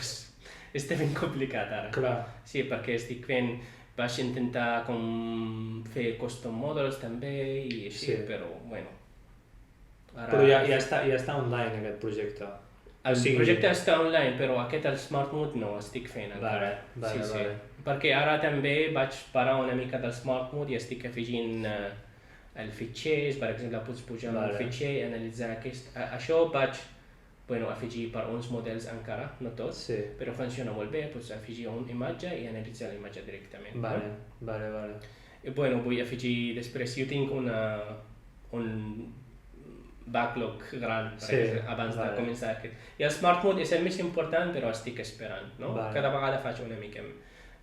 està ben complicat ara. Sí, perquè estic fent, vaig intentar fer custom models també i així, però bueno. Però ja està online aquest projecte? El projecte està online, però aquest el Smart Mood no estic fent encara. Perquè ara també vaig parar una mica del Smart Mood i estic afegint els fitxers, per exemple, pots pujar un fitxer i analitzar aquest. Això vaig afegir per uns models encara, no tots, però funciona molt bé, pots afegir una imatge i analitzar la imatge directament. I vull afegir després, jo tinc un backlog gran abans de començar aquest. I el Smart Mode és el més important, però estic esperant, no? Cada vegada faig una mica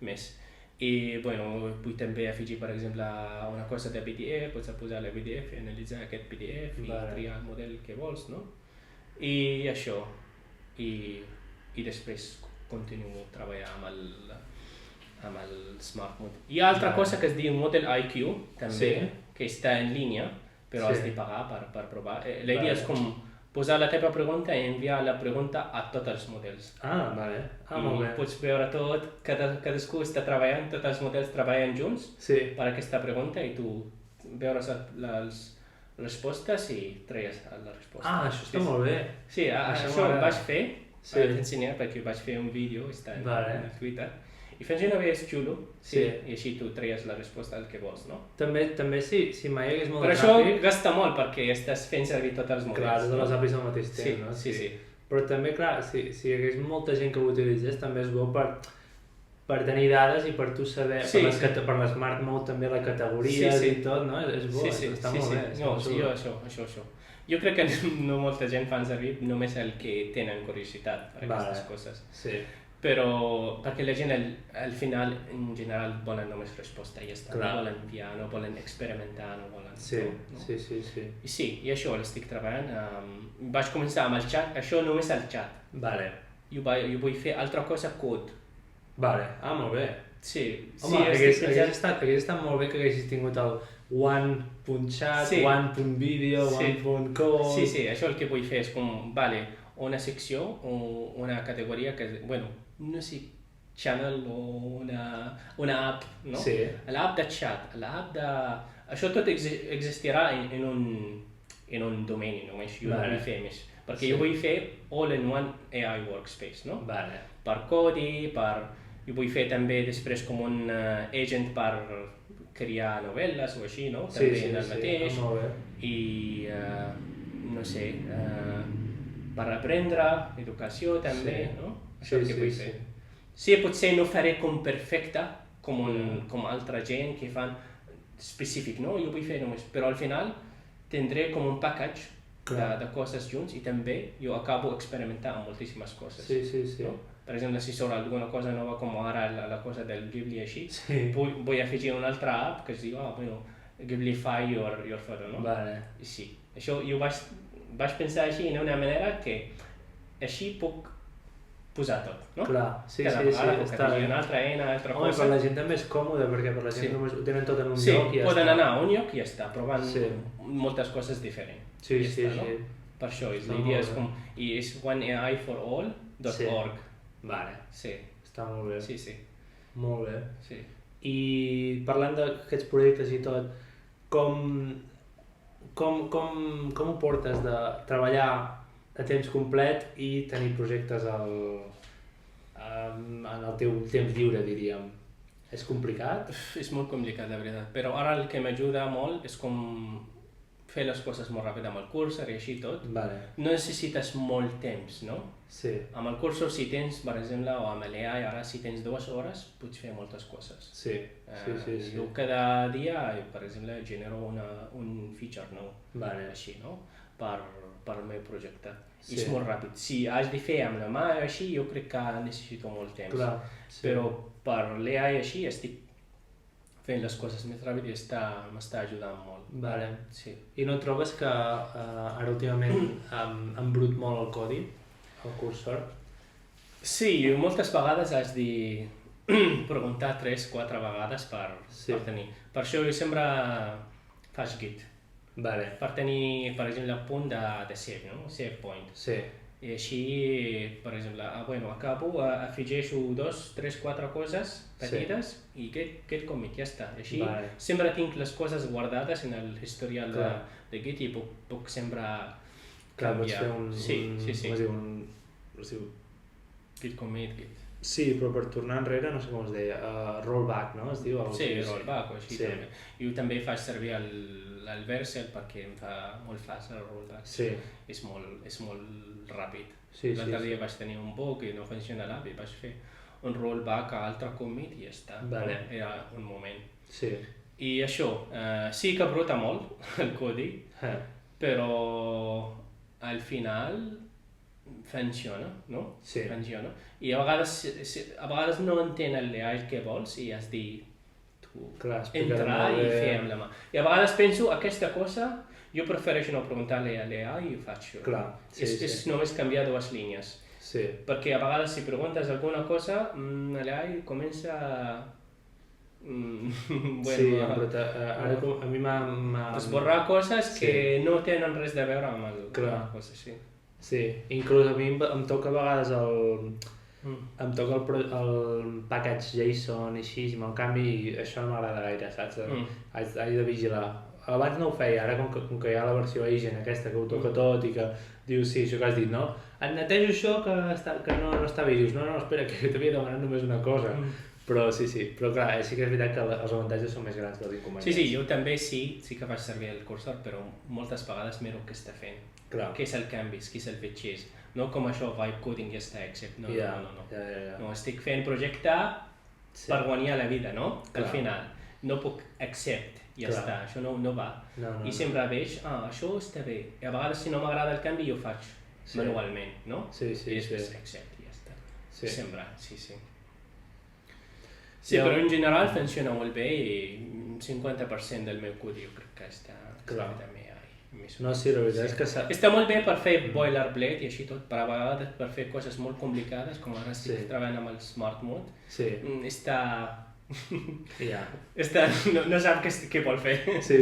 més. I vull també afegir, per exemple, una cosa de PDF, pots posar la PDF, analitzar aquest PDF i triar el model que vols, no? I això. I després continuo treballant amb el Smart Mode. Hi ha altra cosa que es diu Model IQ, també, que està en línia, però has de pagar per provar. La idea és com posar la teva pregunta i enviar la pregunta a tots els models. Molt bé. Pots veure tot, cadascú està treballant, tots els models treballen junts per aquesta pregunta i tu veuràs les respostes i treies la resposta. Això està molt bé. Sí, això ho vaig fer, vaig ensenyar perquè vaig fer un vídeo, està en Twitter. I funciona bé, és xulo, i així tu treies la resposta al que vols, no? També si mai hi hagués molt de tràfic... Però això gasta molt perquè estàs fent servir tots els models. Clar, totes les APIs al mateix temps, no? Sí. Però també, clar, si hi hagués molta gent que ho utilitzés, també és bo per tenir dades i per tu saber, per l'Smart Mode també la categories i tot, no? És bo, està molt bé. No, això. Jo crec que no molta gent fan servir només el que tenen curiositat per aquestes coses. Però perquè la gent al final en general volen només resposta i ja està, no volen enviar, no volen experimentar, no volen... Sí, i això l'estic treballant. Vaig començar amb el xat, això només el xat. Jo vull fer altra cosa code. Molt bé. Sí. Home, hagués estat molt bé que haguessis tingut el one.chat, one.video, one.code... Sí, això el que vull fer és com, una secció o una categoria que, no sé channel o una app, no? Sí. L'app de chat, l'app de... Això tot existirà en un domini només, jo vull fer més. Perquè jo vull fer all-in-one AI workspace, no? Vale. Per codi, jo vull fer també després com un agent per crear novel·les o així, no? També en el mateix. Molt bé. I, no sé, per aprendre, educació també, no? Això que vull fer. Sí, potser no faré com perfecte, com altra gent que fan específic, no? Jo vull fer només, però al final tindré com un package de coses junts i també jo acabo experimentant amb moltíssimes coses. Sí. No? Per exemple, si surt alguna cosa nova com ara la cosa del Ghibli així, vull afegir una altra app que es diu, Ghiblify your photo, no? Vale. Sí, això jo vaig pensar així d'una manera que així puc posar tot, no? Clar, sí. Està bé. Una altra eina, altra cosa. Per la gent també és còmode, perquè per la gent només ho tenen tot en un lloc i ja està. Sí, poden anar a un lloc i ja està, provant moltes coses diferents. Sí. Per això, l'idea és com... I és oneaiforall.org. Vale. Sí. Està molt bé. Sí. Molt bé. Sí. I parlant d'aquests projectes i tot, com ho portes de treballar a temps complet i tenir projectes en el teu temps lliure, diríem? És complicat? És molt complicat, la veritat. Però ara el que m'ajuda molt és com fer les coses molt ràpid amb el cursor i així tot. Vale. No necessites molt temps, no? Sí. Amb el cursor, si tens, per exemple, o amb l'AI, ara si tens 2 hores, pots fer moltes coses. Sí. Jo cada dia, per exemple, genero un feature nou, així, no? Per el meu projecte. I és molt ràpid. Si has de fer amb la mà així, jo crec que necessito molt temps. Clar. Però per l'AI així estic fent les coses més ràpid i m'està ajudant molt. Vale. Sí. I no trobes que ara últimament han brut molt el codi, el cursor? Sí, moltes vegades has de preguntar 3-4 vegades per tenir. Per això jo sempre faig Git. Vale. Per tenir, per exemple, el punt de save, no? Save point. Sí. I així, per exemple, acabo, afegeixo 2, 3, 4 coses petites i aquest commit, ja està. Així sempre tinc les coses guardades en l'historial de Git i puc sempre canviar. Pots fer un Git commit, Git. Sí, però per tornar enrere, no sé com es deia, rollback, no? Es diu? Sí, rollback o així també. Jo també faig servir el Vercel perquè em fa molt fàcil el rollback. Sí. És molt ràpid. Sí. L'altre dia vaig tenir un bug i no funciona l'app i vaig fer un rollback a altre commit i ja està. Era un moment. Sí. I això, sí que bruta molt el codi, però al final funciona, no? Sí. Funciona. I a vegades no entén l'AI què vols i has de entrar i fer amb la mà. I a vegades penso, aquesta cosa, jo prefereixo no preguntar-li a l'AI i ho faig jo. És només canviar 2 línies. Sí. Perquè a vegades si preguntes alguna cosa, l'AI comença a mi m'ha... esborrar coses que no tenen res de veure amb la cosa, sí. Sí, inclús a mi em toca a vegades em toca el package JSON i així, en canvi això no m'agrada gaire, saps? Haig de vigilar. Abans no ho feia, ara com que hi ha la versió agent aquesta que ho toca tot i que dius, sí, això que has dit, no? Et netejo això que no està bé, dius, no, espera, que t'havia demanat només una cosa. Però sí, però clar, sí que és veritat que els avantatges són més grans que els inconvenients. Sí, jo també sí que faig servir el cursor, però moltes vegades miro què està fent. Què és el canvi, què és el fetxís. No com això, vibe coding ja està, except. No. No, estic fent projecte per guanyar la vida, no? Al final. No puc accept, ja està, això no va. I sempre veig, això està bé. I a vegades si no m'agrada el canvi jo ho faig manualment, no? I després accept, ja està. Sempre, sí. Sí, però en general funciona molt bé i 50% del meu codi jo crec que està també no, sí, la veritat és que està molt bé per fer boilerplate i així tot, per a vegades per fer coses molt complicades, com ara estic treballant amb el Smart Mode, està Ja. No sap què vol fer. Sí.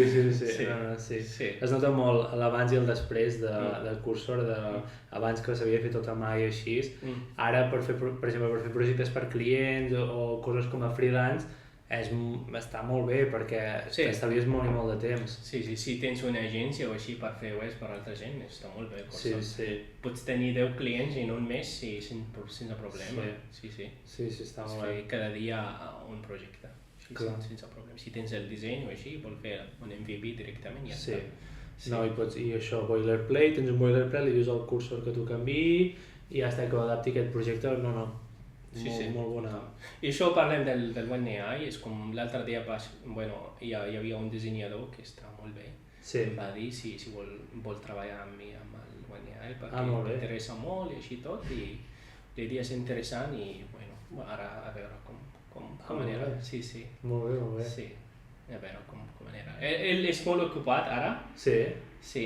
Es nota molt l'abans i el després del cursor, abans que s'havia fet tot a mà i així. Ara, per exemple, per fer projectes per clients o coses com a freelance, està molt bé perquè t'estalvies molt i molt de temps. Sí, si tens una agència o així per fer webs per altra gent, està molt bé. Sí. Pots tenir 10 clients en un mes sense problema. Sí, està molt bé. Cada dia un projecte, sense problema. Si tens el disseny o així, vols fer un MVP directament, ja està. No, i això, boilerplate, tens un boilerplate, li dius al cursor que tu canviï i ja està, que adapti aquest projecte, molt bona. I això parlem del OneAI, és com l'altre dia hi havia un dissenyador que està molt bé. Em va dir si vol treballar amb mi amb el OneAI perquè m'interessa molt i així tot, i l'idea és interessant i ara a veure com anirà. Sí. Molt bé. Sí, a veure com anirà. Ell és molt ocupat ara. Sí,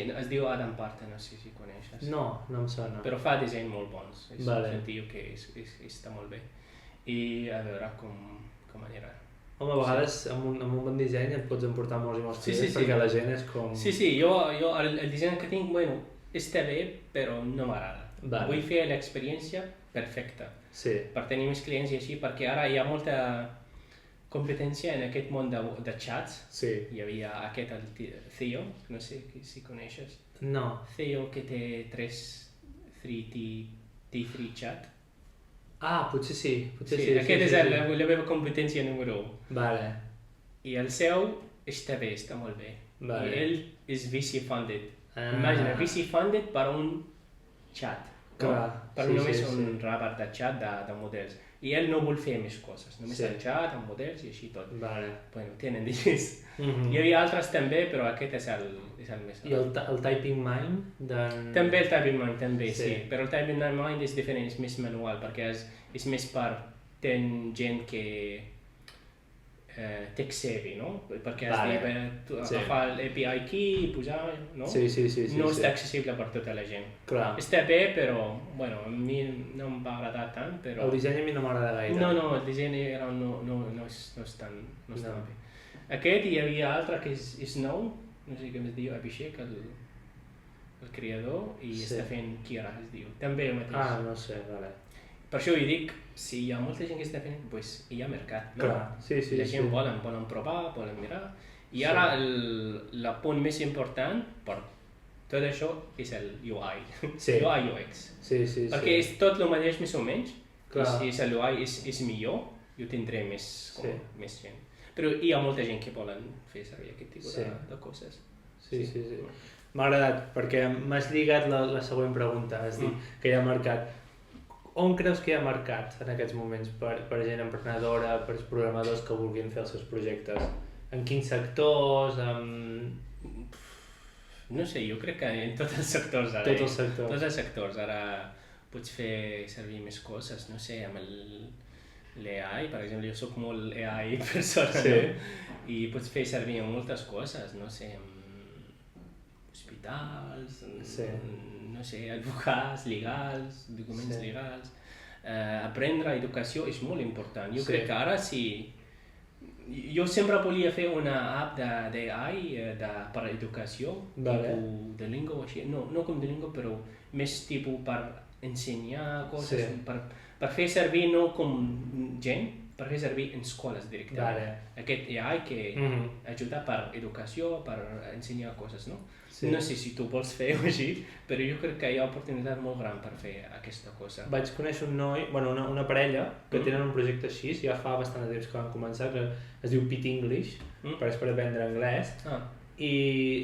es diu Adam Parter, no sé si coneixes. No em sona. Però fa disseny molt bons, és un tio que està molt bé. I a veure com anirà. Home, a vegades amb un bon disseny et pots emportar molts i molts clients perquè la gent és com... Sí, jo el disseny que tinc, està bé, però no m'agrada. Vull fer l'experiència perfecta per tenir més clients i així, perquè ara hi ha molta competència en aquest món de xats. Hi havia aquest, el Theo, no sé si coneixes. No. Theo, que té 3T3 chat. Potser sí. Aquest és la meva competència número 1. Vale. I el seu està bé, està molt bé. I ell és VC-funded. Imagina, VC-funded per un chat. Per només un rabat de chat de models. I ell no vol fer més coses, només el chat, amb models i així tot. Tenen diners. Hi havia altres també, però aquest és el més... I el Typing Mind? També el Typing Mind, sí. Però el Typing Mind és diferent, és més manual, perquè és més per gent que tech savvy, no? Perquè has d'agafar l'API key i posar, no? Sí. No està accessible per tota la gent. Està bé, però, a mi no em va agradar tant, però... El disseny a mi no m'agrada gaire. No, el disseny no és tan bé. Aquest hi havia altre que és Snow, no sé com es diu, Abhishek, el creador, i està fent Kira, es diu. També el mateix. No sé, vale. Per això ho dic, si hi ha molta gent que està fent, doncs hi ha mercat. La gent volen provar, volen mirar. I ara el punt més important per tot això és el UI. UI UX. Perquè és tot el mateix més o menys. Si l'UI és millor, jo tindré més gent. Però hi ha molta gent que volen fer servir aquest tipus de coses. Sí. M'ha agradat, perquè m'has lligat la següent pregunta. És dir, que hi ha mercat. On creus que hi ha mercat en aquests moments per gent emprenedora, per programadors que vulguin fer els seus projectes? En quins sectors? No sé, jo crec que en tots els sectors ara. Tots els sectors. Ara pots fer servir més coses, no sé, amb l'AI, per exemple, jo soc molt AI persona, no? I pots fer servir en moltes coses, no sé, hospitals, no sé, advocats legals, documents legals. Aprendre educació és molt important. Jo crec que ara jo sempre volia fer una app d'AI per educació, tipus Duolingo o així, no com Duolingo, però més tipus per ensenyar coses, per fer servir no com gent, per fer servir en escoles directament. Aquest AI que ajuda per educació, per ensenyar coses, no? No sé si tu vols fer o així, però jo crec que hi ha oportunitat molt gran per fer aquesta cosa. Vaig conèixer un noi, una parella, que tenen un projecte així, ja fa bastant de temps que van començar, que es diu Pit English, però és per aprendre anglès, i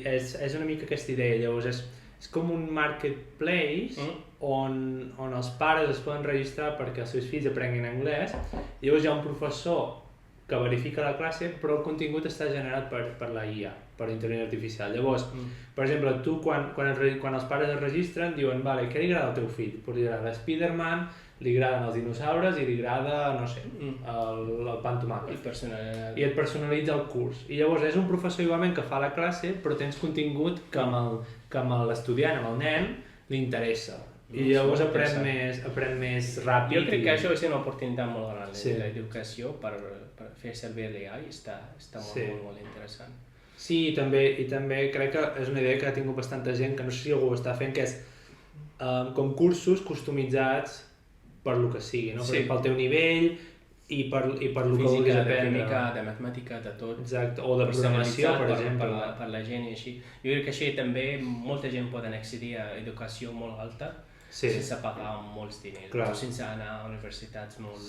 és una mica aquesta idea. Llavors és com un marketplace on els pares es poden registrar perquè els seus fills aprenguin anglès. Llavors hi ha un professor que verifica la classe, però el contingut està generat per la IA, per intel·ligència artificial. Llavors, per exemple, tu quan els pares es registren diuen, vale, què li agrada al teu fill? Doncs li agrada Spiderman, li agraden els dinosaures i li agrada, no sé, el pa amb tomàquet. I et personalitza el curs. I llavors és un professor igualment que fa la classe, però tens contingut que amb l'estudiant, amb el nen, li interessa. I llavors aprèn més ràpid. Jo crec que això és una oportunitat molt gran, l'educació, per fer servir l'AI, està molt interessant. Sí, i també crec que és una idea que ha tingut bastanta gent, que no sé si algú ho està fent, que és com cursos customitzats per lo que sigui, no? Pel teu nivell i per lo que vulguis aprendre. De química, de matemàtica, de tot. Exacte, o de programació, per exemple. Per la gent i així. Jo crec que així també molta gent poden accedir a educació molt alta sense pagar molts diners, o sense anar a universitats molt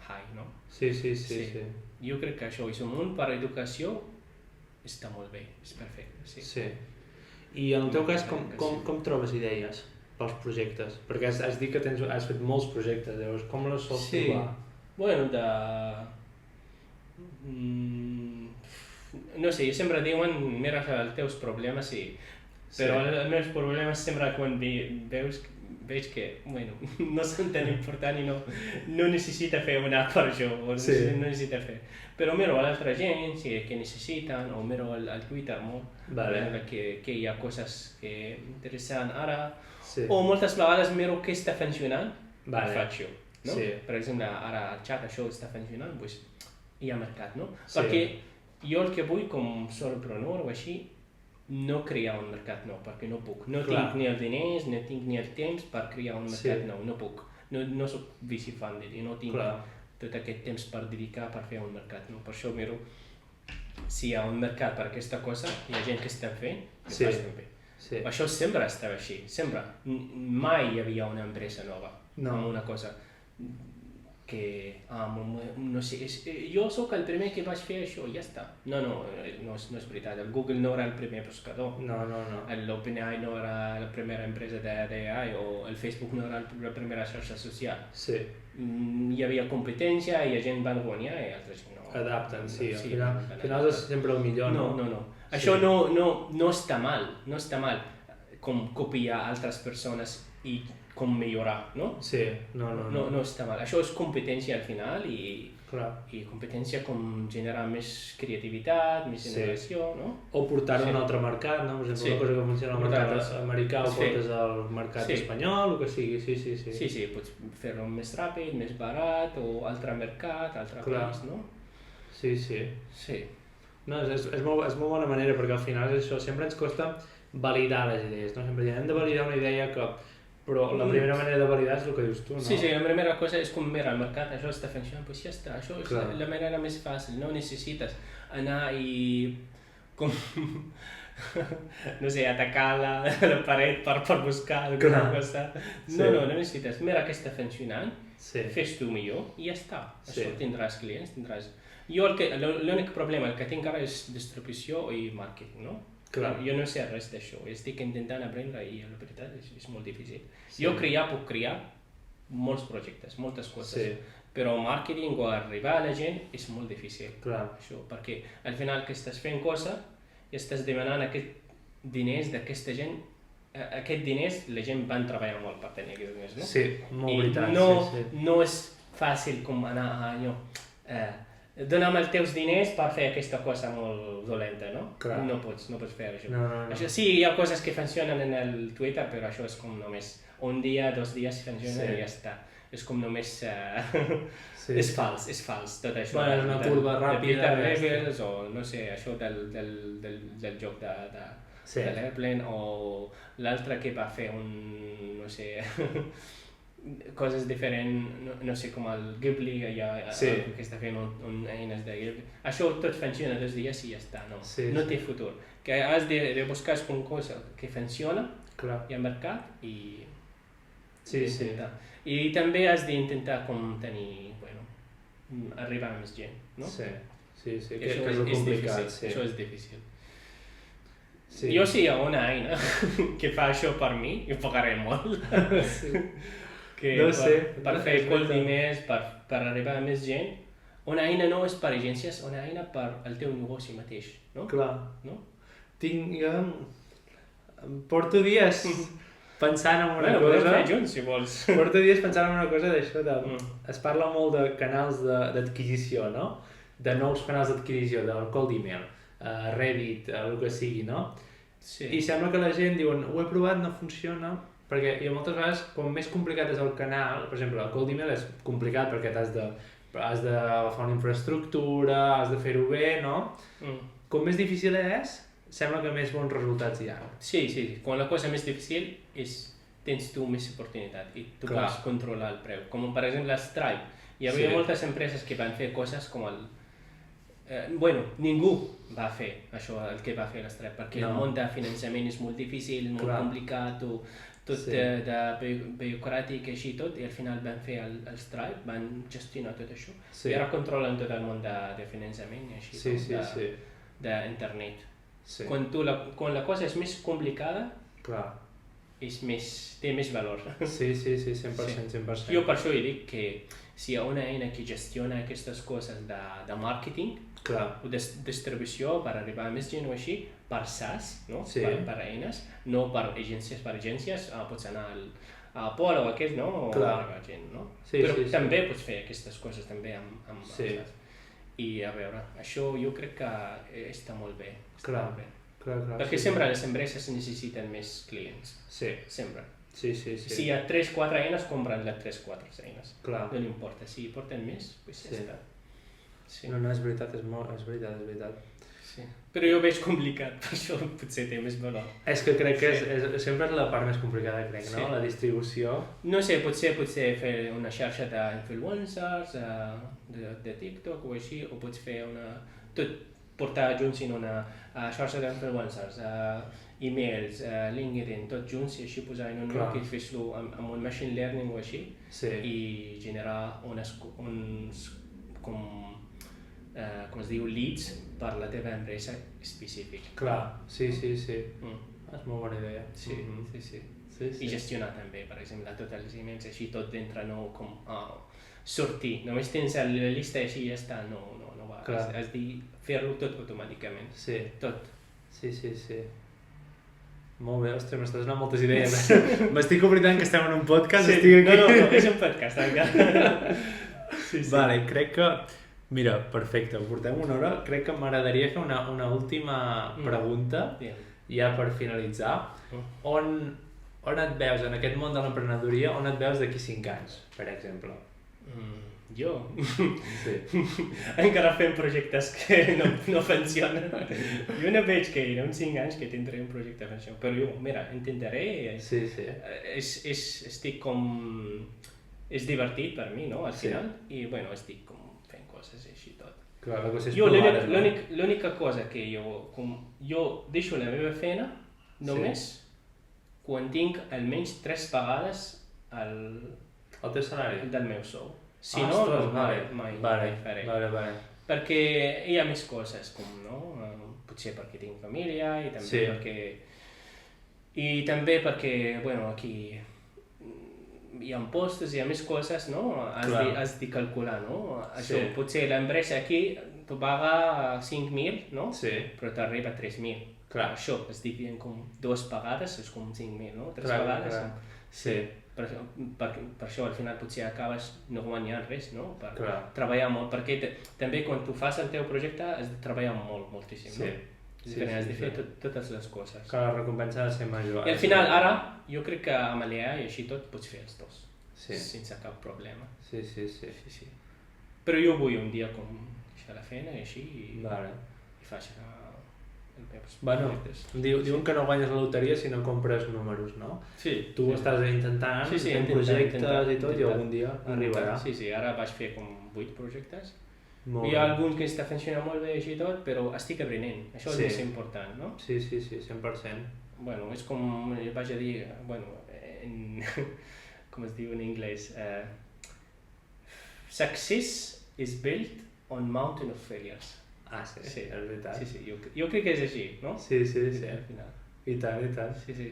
high, no? Sí. Jo crec que això és un món per educació està molt bé, és perfecte. Sí. I en el teu cas, com trobes idees pels projectes? Perquè has dit que has fet molts projectes, llavors com les sols trobar? Bueno, no sé, sempre diuen mira els teus problemes, però els meus problemes sempre quan veig que no són tan importants i no necessita fer una app per això, no necessita fer. Però miro a l'altra gent que necessiten, o miro al Twitter que hi ha coses que interessants ara, o moltes vegades miro què està funcionant i faig jo. Per exemple, ara al xat això està funcionant, doncs hi ha mercat, no? Perquè jo el que vull com solopreneur o així, no crear un mercat nou, perquè no puc. No tinc ni els diners, no tinc ni el temps per crear un mercat nou, no puc. No soc VC funded i no tinc tot aquest temps per dedicar per fer un mercat nou. Per això miro si hi ha un mercat per aquesta cosa, hi ha gent que està fent, ho fas també. Això sempre estava així, sempre. Mai hi havia una empresa nova, una cosa que, no sé, jo sóc el primer que vaig fer això i ja està. No és veritat, el Google no era el primer buscador, l'OpenAI no era la primera empresa d'AI o el Facebook no era la primera xarxa social. Hi havia competència i la gent va guanyar i altres no. Adapten, al final és sempre el millor, no? No. Això no està mal, com copiar altres persones i com millorar, no? No està mal. Això és competència al final i competència com generar més creativitat, més innovació, no? O portar-ho a un altre mercat, no? Per exemple, una cosa que funciona al mercat americà ho portes al mercat espanyol, o que sigui, Sí, pots fer-ho més ràpid, més barat, o altre mercat, altre país, no? Sí. No, és molt bona manera, perquè al final és això, sempre ens costa validar les idees, no? Sempre hem de validar una idea però la primera manera de validar és el que dius tu, no? Sí, la primera cosa és com mira el mercat, això està funcionant, doncs ja està, això és la manera més fàcil, no necessites anar i com, no sé, atacar la paret per buscar alguna cosa. No necessites, mira que està funcionant, fes tu millor i ja està, això tindràs clients, Jo l'únic problema que tinc ara és distribució i màrqueting, no? Jo no sé res d'això, estic intentant aprendre i la veritat és molt difícil. Jo puc crear molts projectes, moltes coses, però màrqueting o arribar a la gent és molt difícil. Perquè al final que estàs fent cosa i estàs demanant aquests diners d'aquesta gent, aquests diners la gent van treballar molt per tenir aquests diners, no? Sí, molt veritat. No és fàcil com anar a allò, dona'm els teus diners per fer aquesta cosa molt dolenta, no? No pots fer això. Això sí, hi ha coses que funcionen en el Twitter, però això és com només un dia, 2 dies funciona i ja està. És com només... És fals, tot això. És una curva ràpida. De levels, o no sé, això del joc de l'Airplane, o l'altre que va fer no sé... coses diferents, no sé, com el Ghibli, que està fent eines de Ghibli. Això tot funciona 2 dies i ja està, no té futur. Que has de buscar una cosa que funciona, hi ha mercat i i també has d'intentar com tenir, arribar a més gent, no? Sí, que és complicat. Això és difícil. Jo si hi ha una eina que fa això per mi, jo pagaré molt. Per fer cold emails, per arribar a més gent, una eina no és per agències, una eina per al teu negoci mateix, no? Jo porto dies pensant en una cosa... Podem fer junts, si vols. Porto dies pensant en una cosa d'això, es parla molt de canals d'adquisició, no? De nous canals d'adquisició, del cold email, Reddit, el que sigui, no? I sembla que la gent diuen, ho he provat, no funciona, perquè jo moltes vegades, com més complicat és el canal, per exemple, el cold email és complicat perquè has de fer una infraestructura, has de fer-ho bé, no? Com més difícil és, sembla que més bons resultats hi ha. Sí, quan la cosa més difícil tens tu més oportunitat i tu pots controlar el preu. Com per exemple Stripe. Hi havia moltes empreses que van fer coses com ningú va fer això, el que va fer l'Stripe, perquè el món de finançament és molt difícil, molt complicat, tot de burocràtic així tot, i al final van fer el Stripe, van gestionar tot això. I ara controlen tot el món de finançament i així, d'internet. Quan la cosa és més complicada, té més valor. Sí, 100%. Jo per això dic que si hi ha una eina que gestiona aquestes coses de màrqueting o de distribució per arribar a més gent o així, per SaaS, no? Per eines, no per agències, pots anar a Apple o aquest, no? O per gent, no? Però també pots fer aquestes coses també amb SaaS. I a veure, això jo crec que està molt bé. Perquè sempre les empreses necessiten més clients. Sempre. Sí. Si hi ha 3-4 eines, compren les 3-4 eines. No li importa. Si porten més, doncs ja està. No, és veritat, és veritat. Però jo ho veig complicat, per això potser té més valor. És que crec que sempre és la part més complicada, crec, no? La distribució. No sé, potser fer una xarxa d'influencers, de TikTok o així, o pots fer portar junts en una xarxa d'influencers, e-mails, LinkedIn, tot junts i així posar en un lloc i fer-lo amb un machine learning o així i generar uns com es diu, leads per la teva empresa específic. Sí. És molt bona idea. Sí. I gestionar també, per exemple, tots els emails així, tot d'entre no com sortir. Només tens la llista així i ja està, no va. Has de fer-lo tot automàticament. Tot. Sí. Molt bé, ostres, m'estàs donant moltes idees. M'estic oblitant que estem en un podcast, estic aquí. No, és un podcast encara. Vale, crec que... Mira, perfecte, portem una hora. Crec que m'agradaria fer una última pregunta, ja per finalitzar. On et veus en aquest món de l'emprenedoria, on et veus d'aquí 5 anys, per exemple? Jo? Encara fem projectes que no funcionen. Jo no veig que en uns 5 anys que tindré un projecte que funciona, però jo, mira, intentaré. Estic com... És divertit per mi, no?, al final, i bueno, estic com fent coses així tot. Jo, l'única cosa que jo deixo la meva feina només quan tinc almenys 3 vegades el teu salari del meu sou. Si no, mai faré. Perquè hi ha més coses, potser perquè tinc família i també perquè, bueno, aquí hi ha impostos, hi ha més coses, no? Has de calcular, no? Això, potser l'empresa aquí t'ho paga 5.000, no? Però t'arriba a 3.000. Això, es dividint com 2 vegades, és com 5.000, no? 3 vegades. Per això al final potser acabes no guanyant res, no? Per treballar molt, perquè també quan tu fas el teu projecte has de treballar moltíssim, no? Has de fer totes les coses. Que la recompensa ha de ser major. I al final, ara, jo crec que amb l'EA i així tot pots fer els dos, sense cap problema. Sí. Però jo vull un dia com deixar la feina i així i faig Bueno, diuen que no guanyes la loteria si no compres números, no? Tu estàs intentant fent projectes i tot i algun dia arribarà. Sí, ara vaig fer com 8 projectes. Hi ha algun que està funcionant molt bé i tot, però estic aprenent. Això és més important, no? Sí, 100%. Bueno, és com vaig a dir, bueno, com es diu en anglès, success is built on mountain of failures. Sí, és veritat. Sí, jo crec que és així, no? Sí. Al final. I tant. Sí.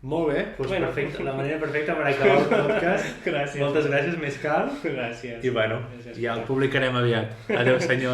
Molt bé, doncs perfecte, la manera perfecta per acabar el podcast. Gràcies. Moltes gràcies, Mescal. Gràcies. I bueno, ja el publicarem aviat. Adéu, senyor.